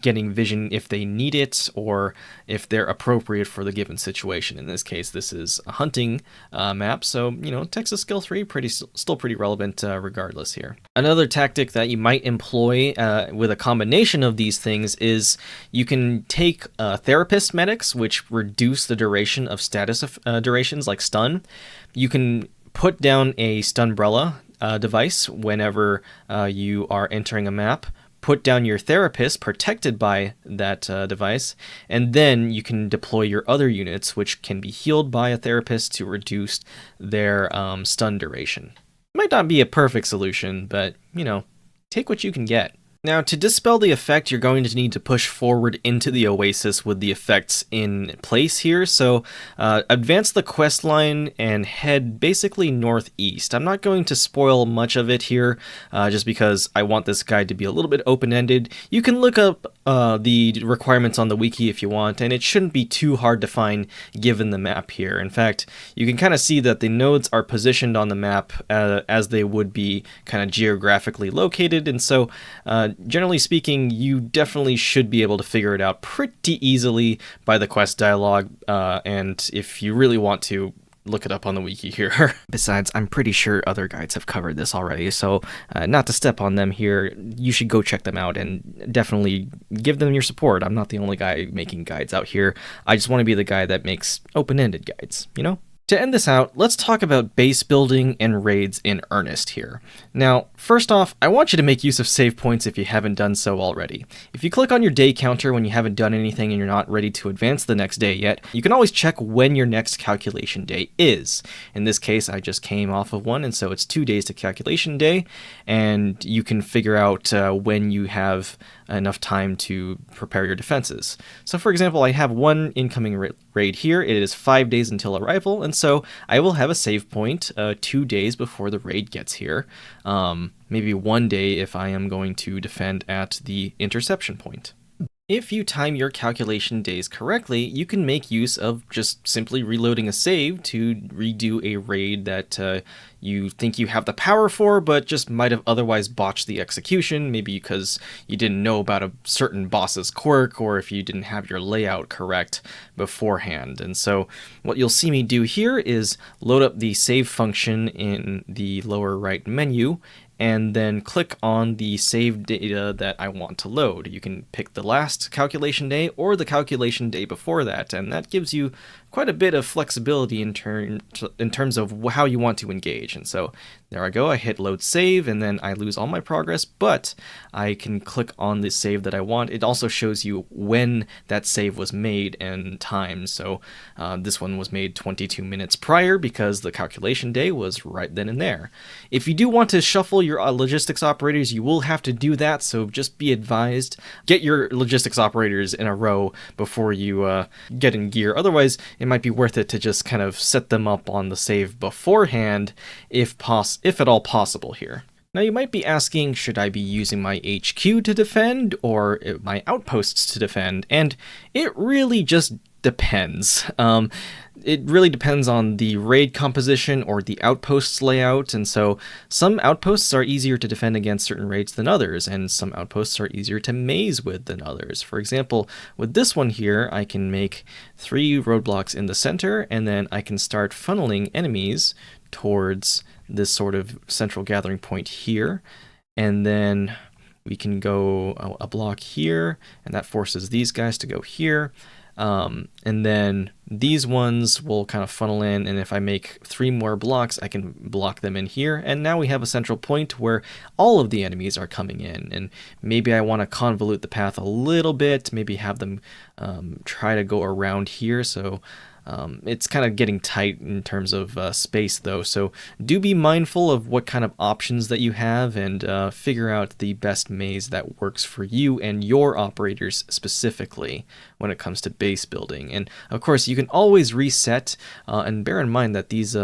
getting vision if they need it, or if they're appropriate for the given situation. In this case, this is a hunting map, so Texas skill 3 still pretty relevant regardless here. Another tactic that you might employ with a combination of these things is you can take therapist medics, which reduce the duration of status durations like stun. You can put down a stunbrella device whenever you are entering a map. Put down your therapist protected by that device, and then you can deploy your other units, which can be healed by a therapist to reduce their stun duration. Might not be a perfect solution, but, take what you can get. Now, to dispel the effect, you're going to need to push forward into the Oasis with the effects in place here, so advance the quest line and head basically northeast. I'm not going to spoil much of it here, just because I want this guide to be a little bit open-ended. You can look up the requirements on the wiki if you want, and it shouldn't be too hard to find given the map here. In fact, you can kind of see that the nodes are positioned on the map as they would be kind of geographically located, and so generally speaking, you definitely should be able to figure it out pretty easily by the quest dialogue, and if you really want to, look it up on the wiki here. Besides, I'm pretty sure other guides have covered this already, so not to step on them here, you should go check them out and definitely give them your support. I'm not the only guy making guides out here. I just want to be the guy that makes open-ended guides, To end this out, let's talk about base building and raids in earnest here. Now, first off, I want you to make use of save points if you haven't done so already. If you click on your day counter when you haven't done anything and you're not ready to advance the next day yet, you can always check when your next calculation day is. In this case, I just came off of one, and so it's 2 days to calculation day, and you can figure out when you have enough time to prepare your defenses. So for example, I have one incoming raid here. It is 5 days until arrival, and so I will have a save point 2 days before the raid gets here. Maybe 1 day if I am going to defend at the interception point. If you time your calculation days correctly, you can make use of just simply reloading a save to redo a raid that you think you have the power for, but just might have otherwise botched the execution, maybe because you didn't know about a certain boss's quirk, or if you didn't have your layout correct beforehand. And so what you'll see me do here is load up the save function in the lower right menu, and then click on the save data that I want to load. You can pick the last calculation day or the calculation day before that, and that gives you quite a bit of flexibility in terms of how you want to engage. And so there I go, I hit load save, and then I lose all my progress, but I can click on the save that I want. It also shows you when that save was made and time. So this one was made 22 minutes prior because the calculation day was right then and there. If you do want to shuffle your logistics operators, you will have to do that, so just be advised. Get your logistics operators in a row before you get in gear. Otherwise, it might be worth it to just kind of set them up on the save beforehand, if at all possible here. Now you might be asking, should I be using my HQ to defend or my outposts to defend? And it really just depends. It really depends on the raid composition or the outposts layout, and so some outposts are easier to defend against certain raids than others, and some outposts are easier to maze with than others. For example, with this one here, I can make 3 roadblocks in the center, and then I can start funneling enemies towards this sort of central gathering point here, and then we can go a block here, and that forces these guys to go here. And then these ones will kind of funnel in, and if I make 3 more blocks, I can block them in here, and now we have a central point where all of the enemies are coming in. And maybe I want to convolute the path a little bit, maybe have them try to go around here, so it's kind of getting tight in terms of space though, so do be mindful of what kind of options that you have, and figure out the best maze that works for you and your operators specifically when it comes to base building. And of course you can always reset, and bear in mind that these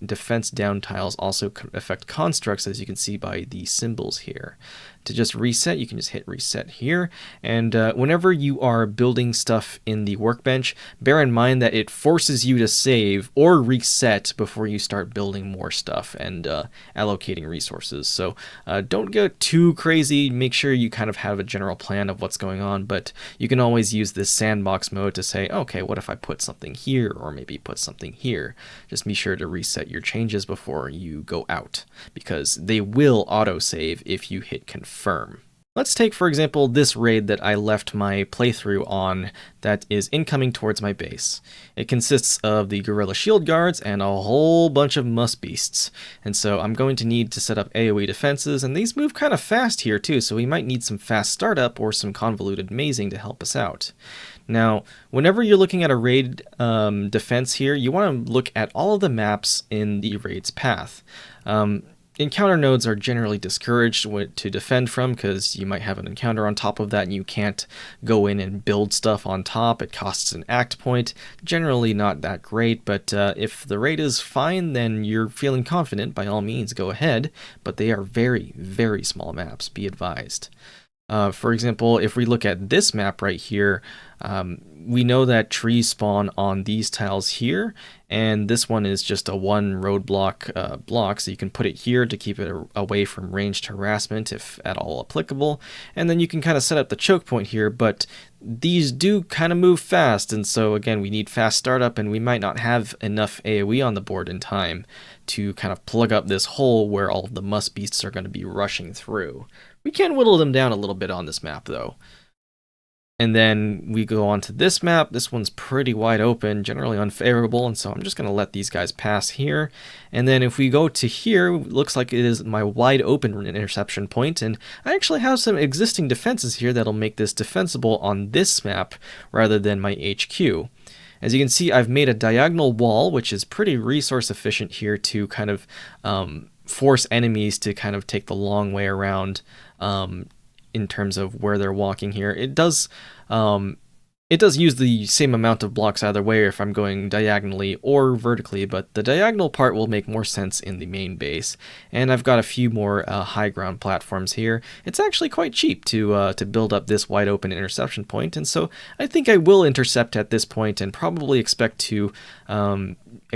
defense down tiles also affect constructs, as you can see by the symbols here. To just reset, you can just hit reset here, and whenever you are building stuff in the workbench, bear in mind that it forces you to save or reset before you start building more stuff and allocating resources. So don't go too crazy, make sure you kind of have a general plan of what's going on, but you can always use this sandbox mode to say, okay, what if I put something here, or maybe put something here? Just be sure to reset your changes before you go out, because they will autosave if you hit confirm. Let's take, for example, this raid that I left my playthrough on that is incoming towards my base. It consists of the Gorilla Shield Guards and a whole bunch of Must Beasts. And so I'm going to need to set up AoE defenses, and these move kind of fast here too, so we might need some fast startup or some convoluted mazing to help us out. Now, whenever you're looking at a raid defense here, you want to look at all of the maps in the raid's path. Encounter nodes are generally discouraged to defend from, because you might have an encounter on top of that and you can't go in and build stuff on top. It costs an act point. Generally not that great, but if the raid is fine, then you're feeling confident, by all means go ahead, but they are very, very small maps, be advised. For example, if we look at this map right here, we know that trees spawn on these tiles here, and this one is just a 1 roadblock block, so you can put it here to keep it away from ranged harassment if at all applicable, and then you can kind of set up the choke point here, but these do kind of move fast, and so again we need fast startup, and we might not have enough AoE on the board in time to kind of plug up this hole where all of the Must Beasts are going to be rushing through. We can whittle them down a little bit on this map though. And then we go on to this map. This one's pretty wide open, generally unfavorable, and so I'm just going to let these guys pass here. And then if we go to here, it looks like it is my wide open interception point, and I actually have some existing defenses here that'll make this defensible on this map rather than my HQ. As you can see, I've made a diagonal wall, which is pretty resource efficient here to kind of force enemies to kind of take the long way around in terms of where they're walking here. It does use the same amount of blocks either way if I'm going diagonally or vertically, but the diagonal part will make more sense in the main base. And I've got a few more high ground platforms here. It's actually quite cheap to build up this wide open interception point, and so I think I will intercept at this point and probably expect to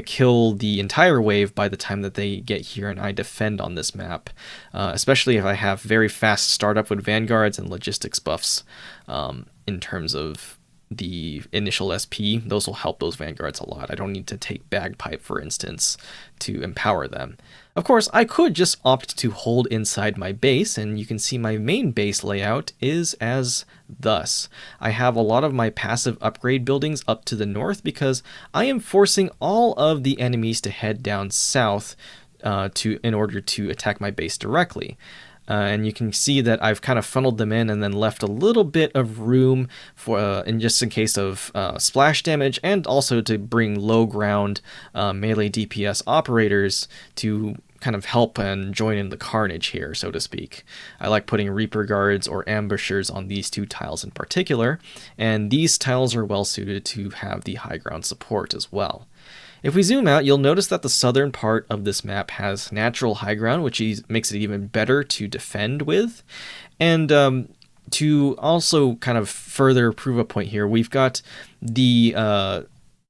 kill the entire wave by the time that they get here and I defend on this map, especially if I have very fast startup with vanguards and logistics buffs in terms of the initial SP. Those will help those vanguards a lot. I don't need to take bagpipe, for instance, to empower them. Of course, I could just opt to hold inside my base, and you can see my main base layout is as thus. I have a lot of my passive upgrade buildings up to the north because I am forcing all of the enemies to head down south in order to attack my base directly. And you can see that I've kind of funneled them in and then left a little bit of room for just in case of splash damage, and also to bring low ground melee DPS operators to kind of help and join in the carnage here, so to speak. I like putting Reaper Guards or Ambushers on these 2 tiles in particular, and these tiles are well suited to have the high ground support as well. If we zoom out, you'll notice that the southern part of this map has natural high ground, which makes it even better to defend with. And to also kind of further prove a point here, we've got the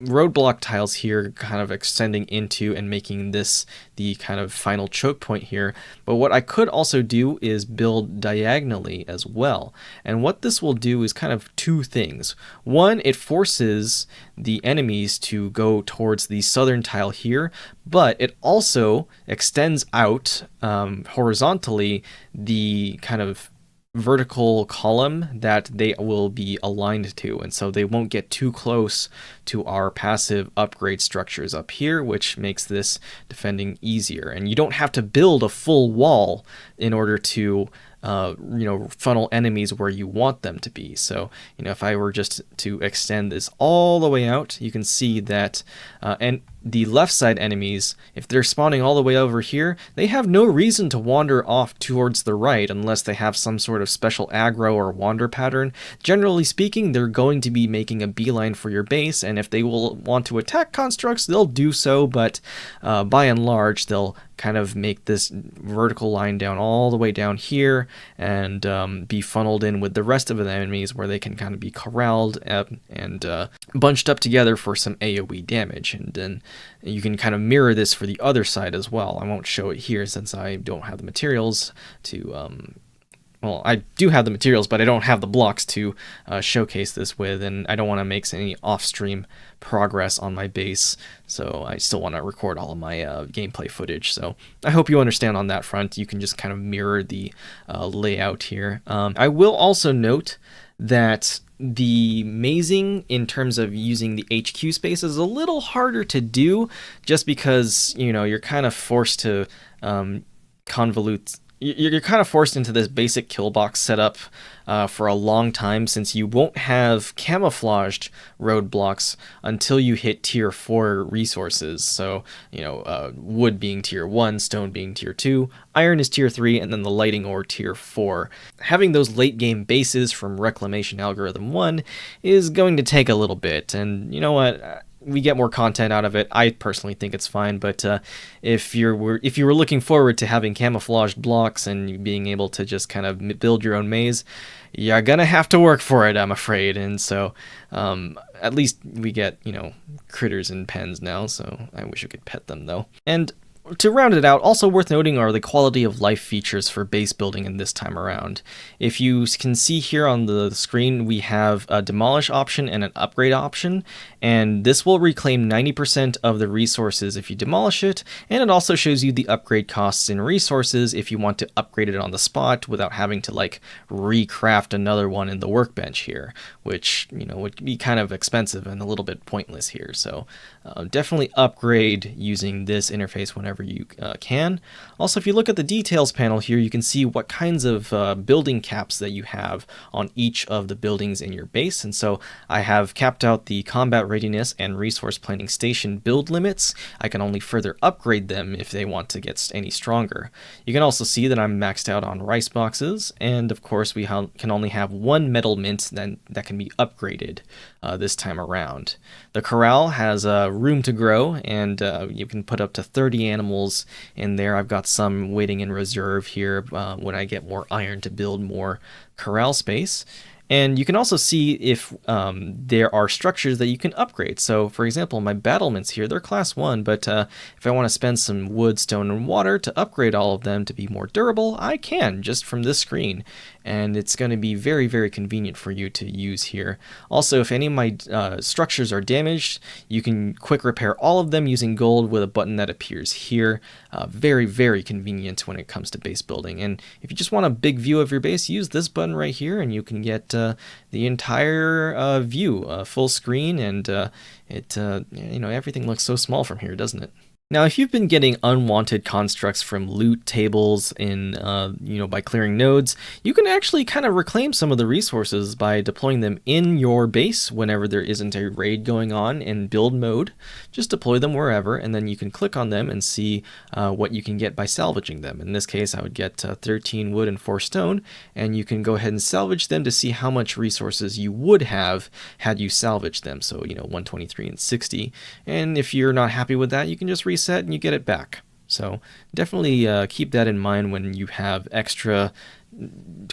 roadblock tiles here kind of extending into and making this the kind of final choke point here. But what I could also do is build diagonally as well. And what this will do is kind of 2 things. One, it forces the enemies to go towards the southern tile here, but it also extends out horizontally the kind of vertical column that they will be aligned to, and so they won't get too close to our passive upgrade structures up here, which makes this defending easier. And you don't have to build a full wall in order to funnel enemies where you want them to be. So, if I were just to extend this all the way out, you can see that, and the left side enemies, if they're spawning all the way over here, they have no reason to wander off towards the right unless they have some sort of special aggro or wander pattern. Generally speaking, they're going to be making a beeline for your base, and if they will want to attack constructs, they'll do so, but by and large, they'll kind of make this vertical line down all the way down here and be funneled in with the rest of the enemies, where they can kind of be corralled and bunched up together for some AoE damage. And then you can kind of mirror this for the other side as well. I won't show it here since I don't have the materials to well, I do have the materials, but I don't have the blocks to showcase this with, and I don't want to make any off-stream progress on my base, so I still want to record all of my gameplay footage. So I hope you understand on that front. You can just kind of mirror the layout here. I will also note that the mazing in terms of using the HQ space is a little harder to do, just because, you're kind of forced to convolute. You're kind of forced into this basic kill box setup for a long time, since you won't have camouflaged roadblocks until you hit tier 4 resources. So, wood being tier 1, stone being tier 2, iron is tier 3, and then the lighting ore tier 4. Having those late game bases from Reclamation Algorithm 1 is going to take a little bit, and you know what? We get more content out of it. I personally think it's fine, but if you were looking forward to having camouflaged blocks and being able to just kind of build your own maze, you're gonna have to work for it, I'm afraid. And so at least we get, critters in pens now, so I wish I could pet them though. And to round it out, also worth noting are the quality of life features for base building in this time around. If you can see here on the screen, we have a demolish option and an upgrade option, and this will reclaim 90% of the resources if you demolish it, and it also shows you the upgrade costs in resources if you want to upgrade it on the spot without having to recraft another one in the workbench here, which would be kind of expensive and a little bit pointless here. So definitely upgrade using this interface whenever you can. Also, if you look at the details panel here, you can see what kinds of building caps that you have on each of the buildings in your base. And so I have capped out the combat readiness and resource planning station build limits. I can only further upgrade them if they want to get any stronger. You can also see that I'm maxed out on rice boxes, and of course we can only have one metal mint that can be upgraded this time around. The corral has room to grow, and you can put up to 30 animals in there. I've got some waiting in reserve here when I get more iron to build more corral space. And you can also see if there are structures that you can upgrade. So, for example, my battlements here, they're class 1, but if I want to spend some wood, stone, and water to upgrade all of them to be more durable, I can, just from this screen. And it's going to be very, very convenient for you to use here. Also, if any of my structures are damaged, you can quick repair all of them using gold with a button that appears here. Very, very convenient when it comes to base building. And if you just want a big view of your base, use this button right here, and you can get the entire view, full screen, and everything looks so small from here, doesn't it? Now, if you've been getting unwanted constructs from loot tables in, by clearing nodes, you can actually kind of reclaim some of the resources by deploying them in your base whenever there isn't a raid going on in build mode. Just deploy them wherever, and then you can click on them and see what you can get by salvaging them. In this case, I would get 13 wood and 4 stone, and you can go ahead and salvage them to see how much resources you would have had you salvaged them. So, 123 and 60. And if you're not happy with that, you can just reset and you get it back. So definitely keep that in mind when you have extra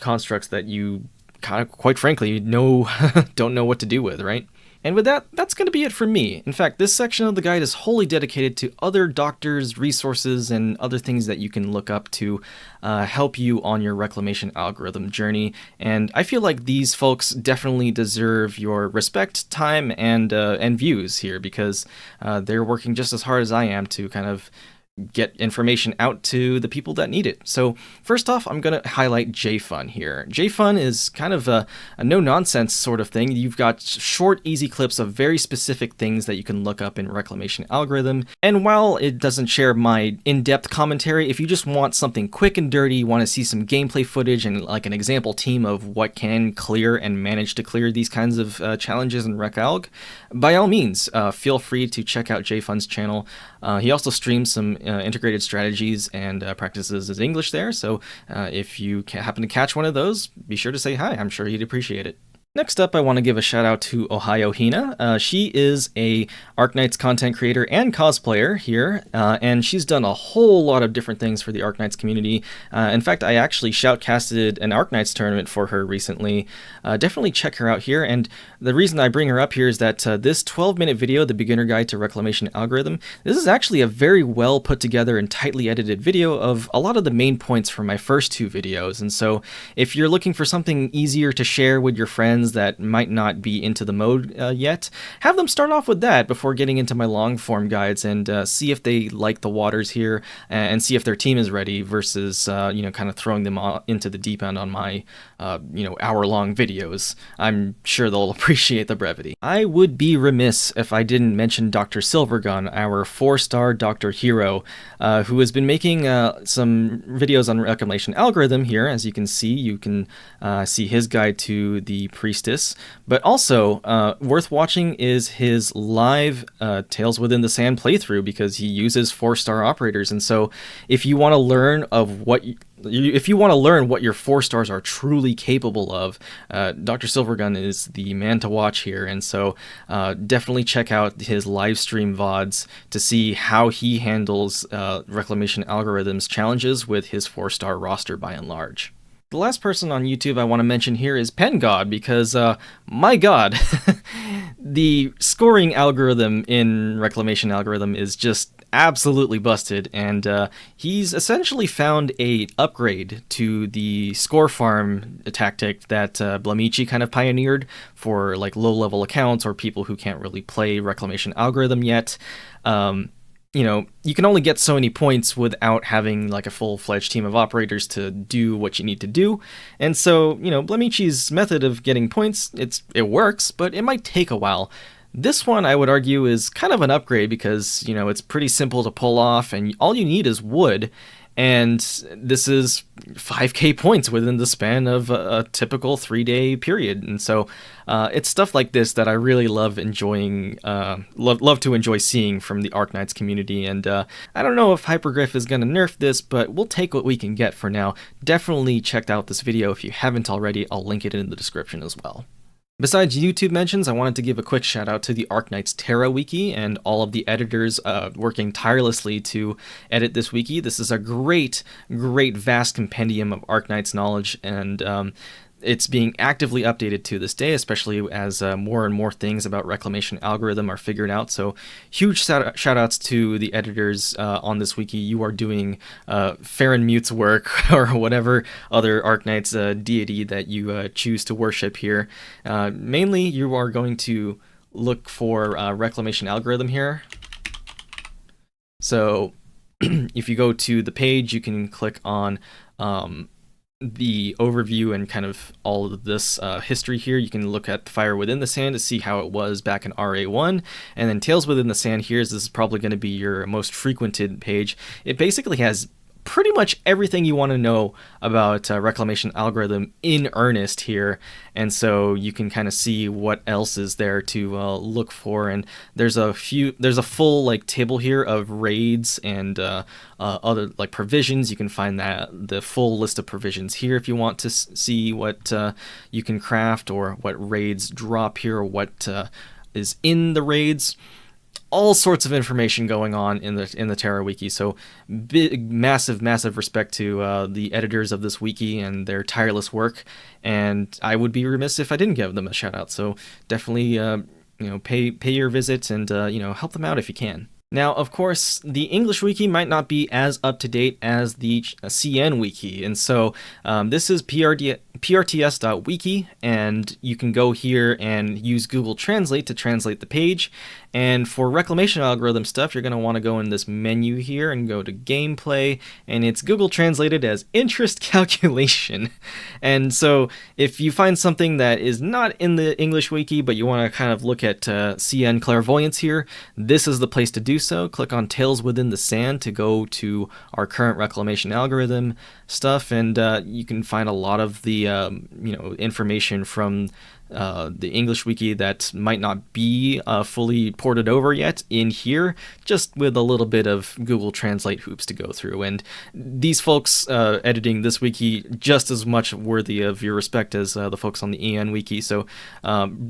constructs that you kind of, quite frankly, don't know what to do with, right? And with that, that's going to be it for me. In fact, this section of the guide is wholly dedicated to other doctors, resources, and other things that you can look up to help you on your reclamation algorithm journey. And I feel like these folks definitely deserve your respect, time, and views here, because they're working just as hard as I am to kind of get information out to the people that need it. So first off, I'm going to highlight JFun here. JFun is kind of a no-nonsense sort of thing. You've got short, easy clips of very specific things that you can look up in Reclamation algorithm. And while it doesn't share my in-depth commentary, if you just want something quick and dirty, you want to see some gameplay footage and like an example team of what can clear and manage to clear these kinds of challenges in RecAlg, by all means, feel free to check out JFun's channel. He also streams some integrated strategies and practices his English there, so if you happen to catch one of those, be sure to say hi. I'm sure he'd appreciate it. Next up, I want to give a shout out to Ohio Hina. She is a Arknights content creator and cosplayer here, and she's done a whole lot of different things for the Arknights community. In fact, I actually shoutcasted an Arknights tournament for her recently. Definitely check her out here, and the reason I bring her up here is that this 12-minute video, The Beginner Guide to Reclamation Algorithm, this is actually a very well put together and tightly edited video of a lot of the main points from my first two videos. And so if you're looking for something easier to share with your friends that might not be into the mode yet, have them start off with that before getting into my long form guides and see if they like the waters here and see if their team is ready versus kind of throwing them into the deep end on my hour-long videos. I'm sure they'll appreciate the brevity. I would be remiss if I didn't mention Dr. Silvergun, our 4-star Dr. Hero, who has been making some videos on Reclamation algorithm here. As you can see his guide to the Priestess, but also worth watching is his live Tales Within the Sand playthrough, because he uses 4-star operators. And so if you want to learn what your 4 stars are truly capable of, Dr. Silvergun is the man to watch here. And so definitely check out his live stream VODs to see how he handles Reclamation algorithms challenges with his 4-star roster by and large. The last person on YouTube I want to mention here is PenGod, because, my god, the scoring algorithm in Reclamation algorithm is just absolutely busted, and he's essentially found a upgrade to the score farm tactic that Blamici kind of pioneered for like low-level accounts or people who can't really play Reclamation algorithm yet. You can only get so many points without having like a full-fledged team of operators to do what you need to do. And so, Blamici's method of getting points, it works, but it might take a while. This one, I would argue, is kind of an upgrade because, it's pretty simple to pull off, and all you need is wood. And this is 5k points within the span of a typical 3-day period. And so it's stuff like this that I really love enjoying, love to enjoy seeing from the Arknights community. And I don't know if Hypergriff is going to nerf this, but we'll take what we can get for now. Definitely check out this video if you haven't already. I'll link it in the description as well. Besides YouTube mentions, I wanted to give a quick shout out to the Arknights Terra wiki and all of the editors working tirelessly to edit this wiki. This is a great, vast compendium of Arknights knowledge, and it's being actively updated to this day, especially as more and more things about Reclamation algorithm are figured out. So huge shout outs to the editors on this wiki. You are doing Farron Mute's work or whatever other Arknights deity that you choose to worship here. Mainly you are going to look for Reclamation algorithm here. So if you go to the page, you can click on the overview and kind of all of this history here. You can look at Fire Within the Sand to see how it was back in RA1, and then Tales Within the Sand here is probably going to be your most frequented page. It basically has pretty much everything you want to know about Reclamation algorithm in earnest here, and so you can kind of see what else is there to look for. And there's a full like table here of raids and other like provisions. You can find the full list of provisions here if you want to see what you can craft or what raids drop here or what is in the raids. All sorts of information going on in the Terra wiki. So big, massive respect to the editors of this wiki and their tireless work. And I would be remiss if I didn't give them a shout out. So definitely, pay your visit and help them out if you can. Now, of course, the English wiki might not be as up-to-date as the CN wiki, and so this is prts.wiki, and you can go here and use Google Translate to translate the page. And for reclamation algorithm stuff, you're going to want to go in this menu here and go to gameplay, and it's Google translated as interest calculation. And so if you find something that is not in the English wiki, but you want to kind of look at CN clairvoyance here, this is the place to do so. Click on Tales Within the Sand to go to our current reclamation algorithm stuff, and you can find a lot of the information from the English wiki that might not be fully ported over yet in here, just with a little bit of Google Translate hoops to go through. And these folks editing this wiki just as much worthy of your respect as the folks on the EN wiki. So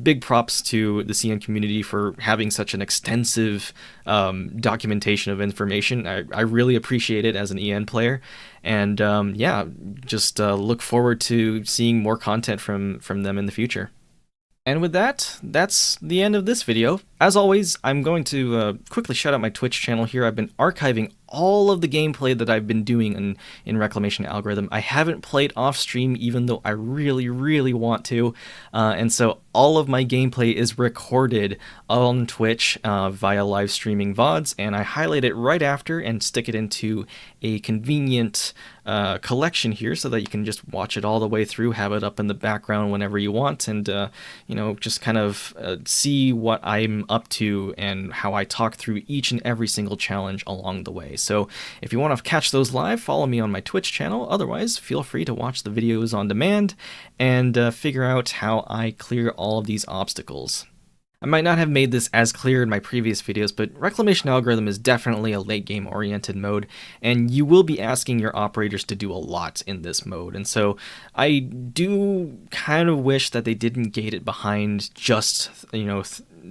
big props to the CN community for having such an extensive documentation of information. I really appreciate it as an EN player. And yeah, just look forward to seeing more content from them in the future. And with that, that's the end of this video. As always, I'm going to quickly shout out my Twitch channel here. I've been archiving all of the gameplay that I've been doing in Reclamation Algorithm. I haven't played off stream, even though I really, really want to. And so all of my gameplay is recorded on Twitch via live streaming VODs, and I highlight it right after and stick it into a convenient collection here so that you can just watch it all the way through, have it up in the background whenever you want, and just kind of see what I'm up to and how I talk through each and every single challenge along the way. So if you want to catch those live, follow me on my Twitch channel. Otherwise, feel free to watch the videos on demand and figure out how I clear all of these obstacles. I might not have made this as clear in my previous videos, but Reclamation Algorithm is definitely a late game oriented mode, and you will be asking your operators to do a lot in this mode. And so I do kind of wish that they didn't gate it behind just,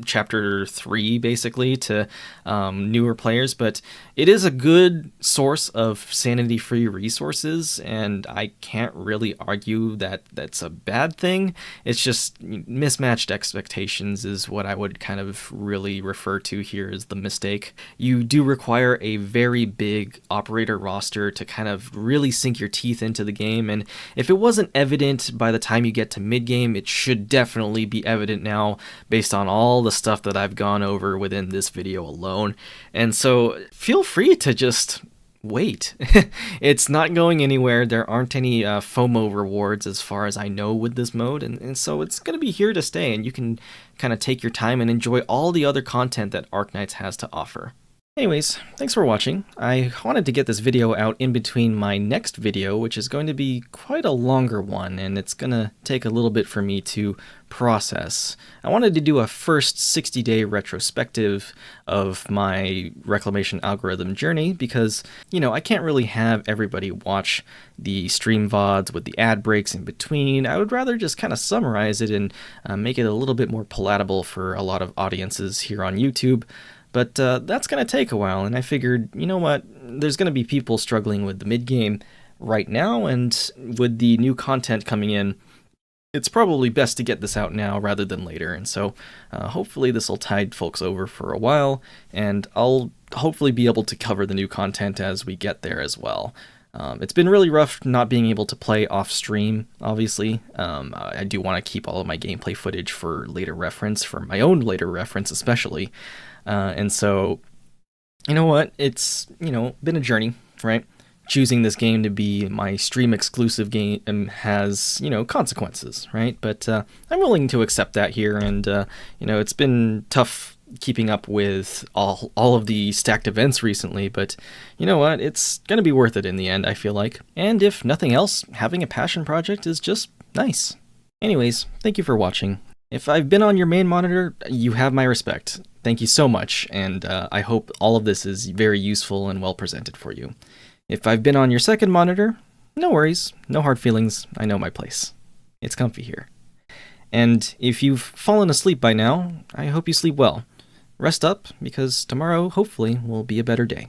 chapter 3 basically to newer players, but it is a good source of sanity-free resources, and I can't really argue that that's a bad thing. It's just mismatched expectations is what I would kind of really refer to here as the mistake. You do require a very big operator roster to kind of really sink your teeth into the game, and if it wasn't evident by the time you get to mid-game, it should definitely be evident now based on all the stuff that I've gone over within this video alone. And so feel free to just wait. It's not going anywhere. There aren't any FOMO rewards as far as I know with this mode, and so it's going to be here to stay, and you can kind of take your time and enjoy all the other content that Arknights has to offer. Anyways, thanks for watching. I wanted to get this video out in between my next video, which is going to be quite a longer one, and it's going to take a little bit for me to process. I wanted to do a first 60-day retrospective of my Reclamation Algorithm journey because, I can't really have everybody watch the stream VODs with the ad breaks in between. I would rather just kind of summarize it and make it a little bit more palatable for a lot of audiences here on YouTube. But that's going to take a while, and I figured, you know what, there's going to be people struggling with the mid-game right now, and with the new content coming in, it's probably best to get this out now rather than later. And so hopefully this will tide folks over for a while, and I'll hopefully be able to cover the new content as we get there as well. It's been really rough not being able to play off stream, obviously. I do want to keep all of my gameplay footage for later reference, for my own later reference especially. And so, you know what, it's, been a journey, right? Choosing this game to be my stream exclusive game has, consequences, right? But I'm willing to accept that here, and, it's been tough keeping up with all of the stacked events recently, but you know what, it's gonna be worth it in the end, I feel like. And if nothing else, having a passion project is just nice. Anyways, thank you for watching. If I've been on your main monitor, you have my respect. Thank you so much, and I hope all of this is very useful and well presented for you. If I've been on your second monitor, no worries, no hard feelings, I know my place. It's comfy here. And if you've fallen asleep by now, I hope you sleep well. Rest up, because tomorrow, hopefully, will be a better day.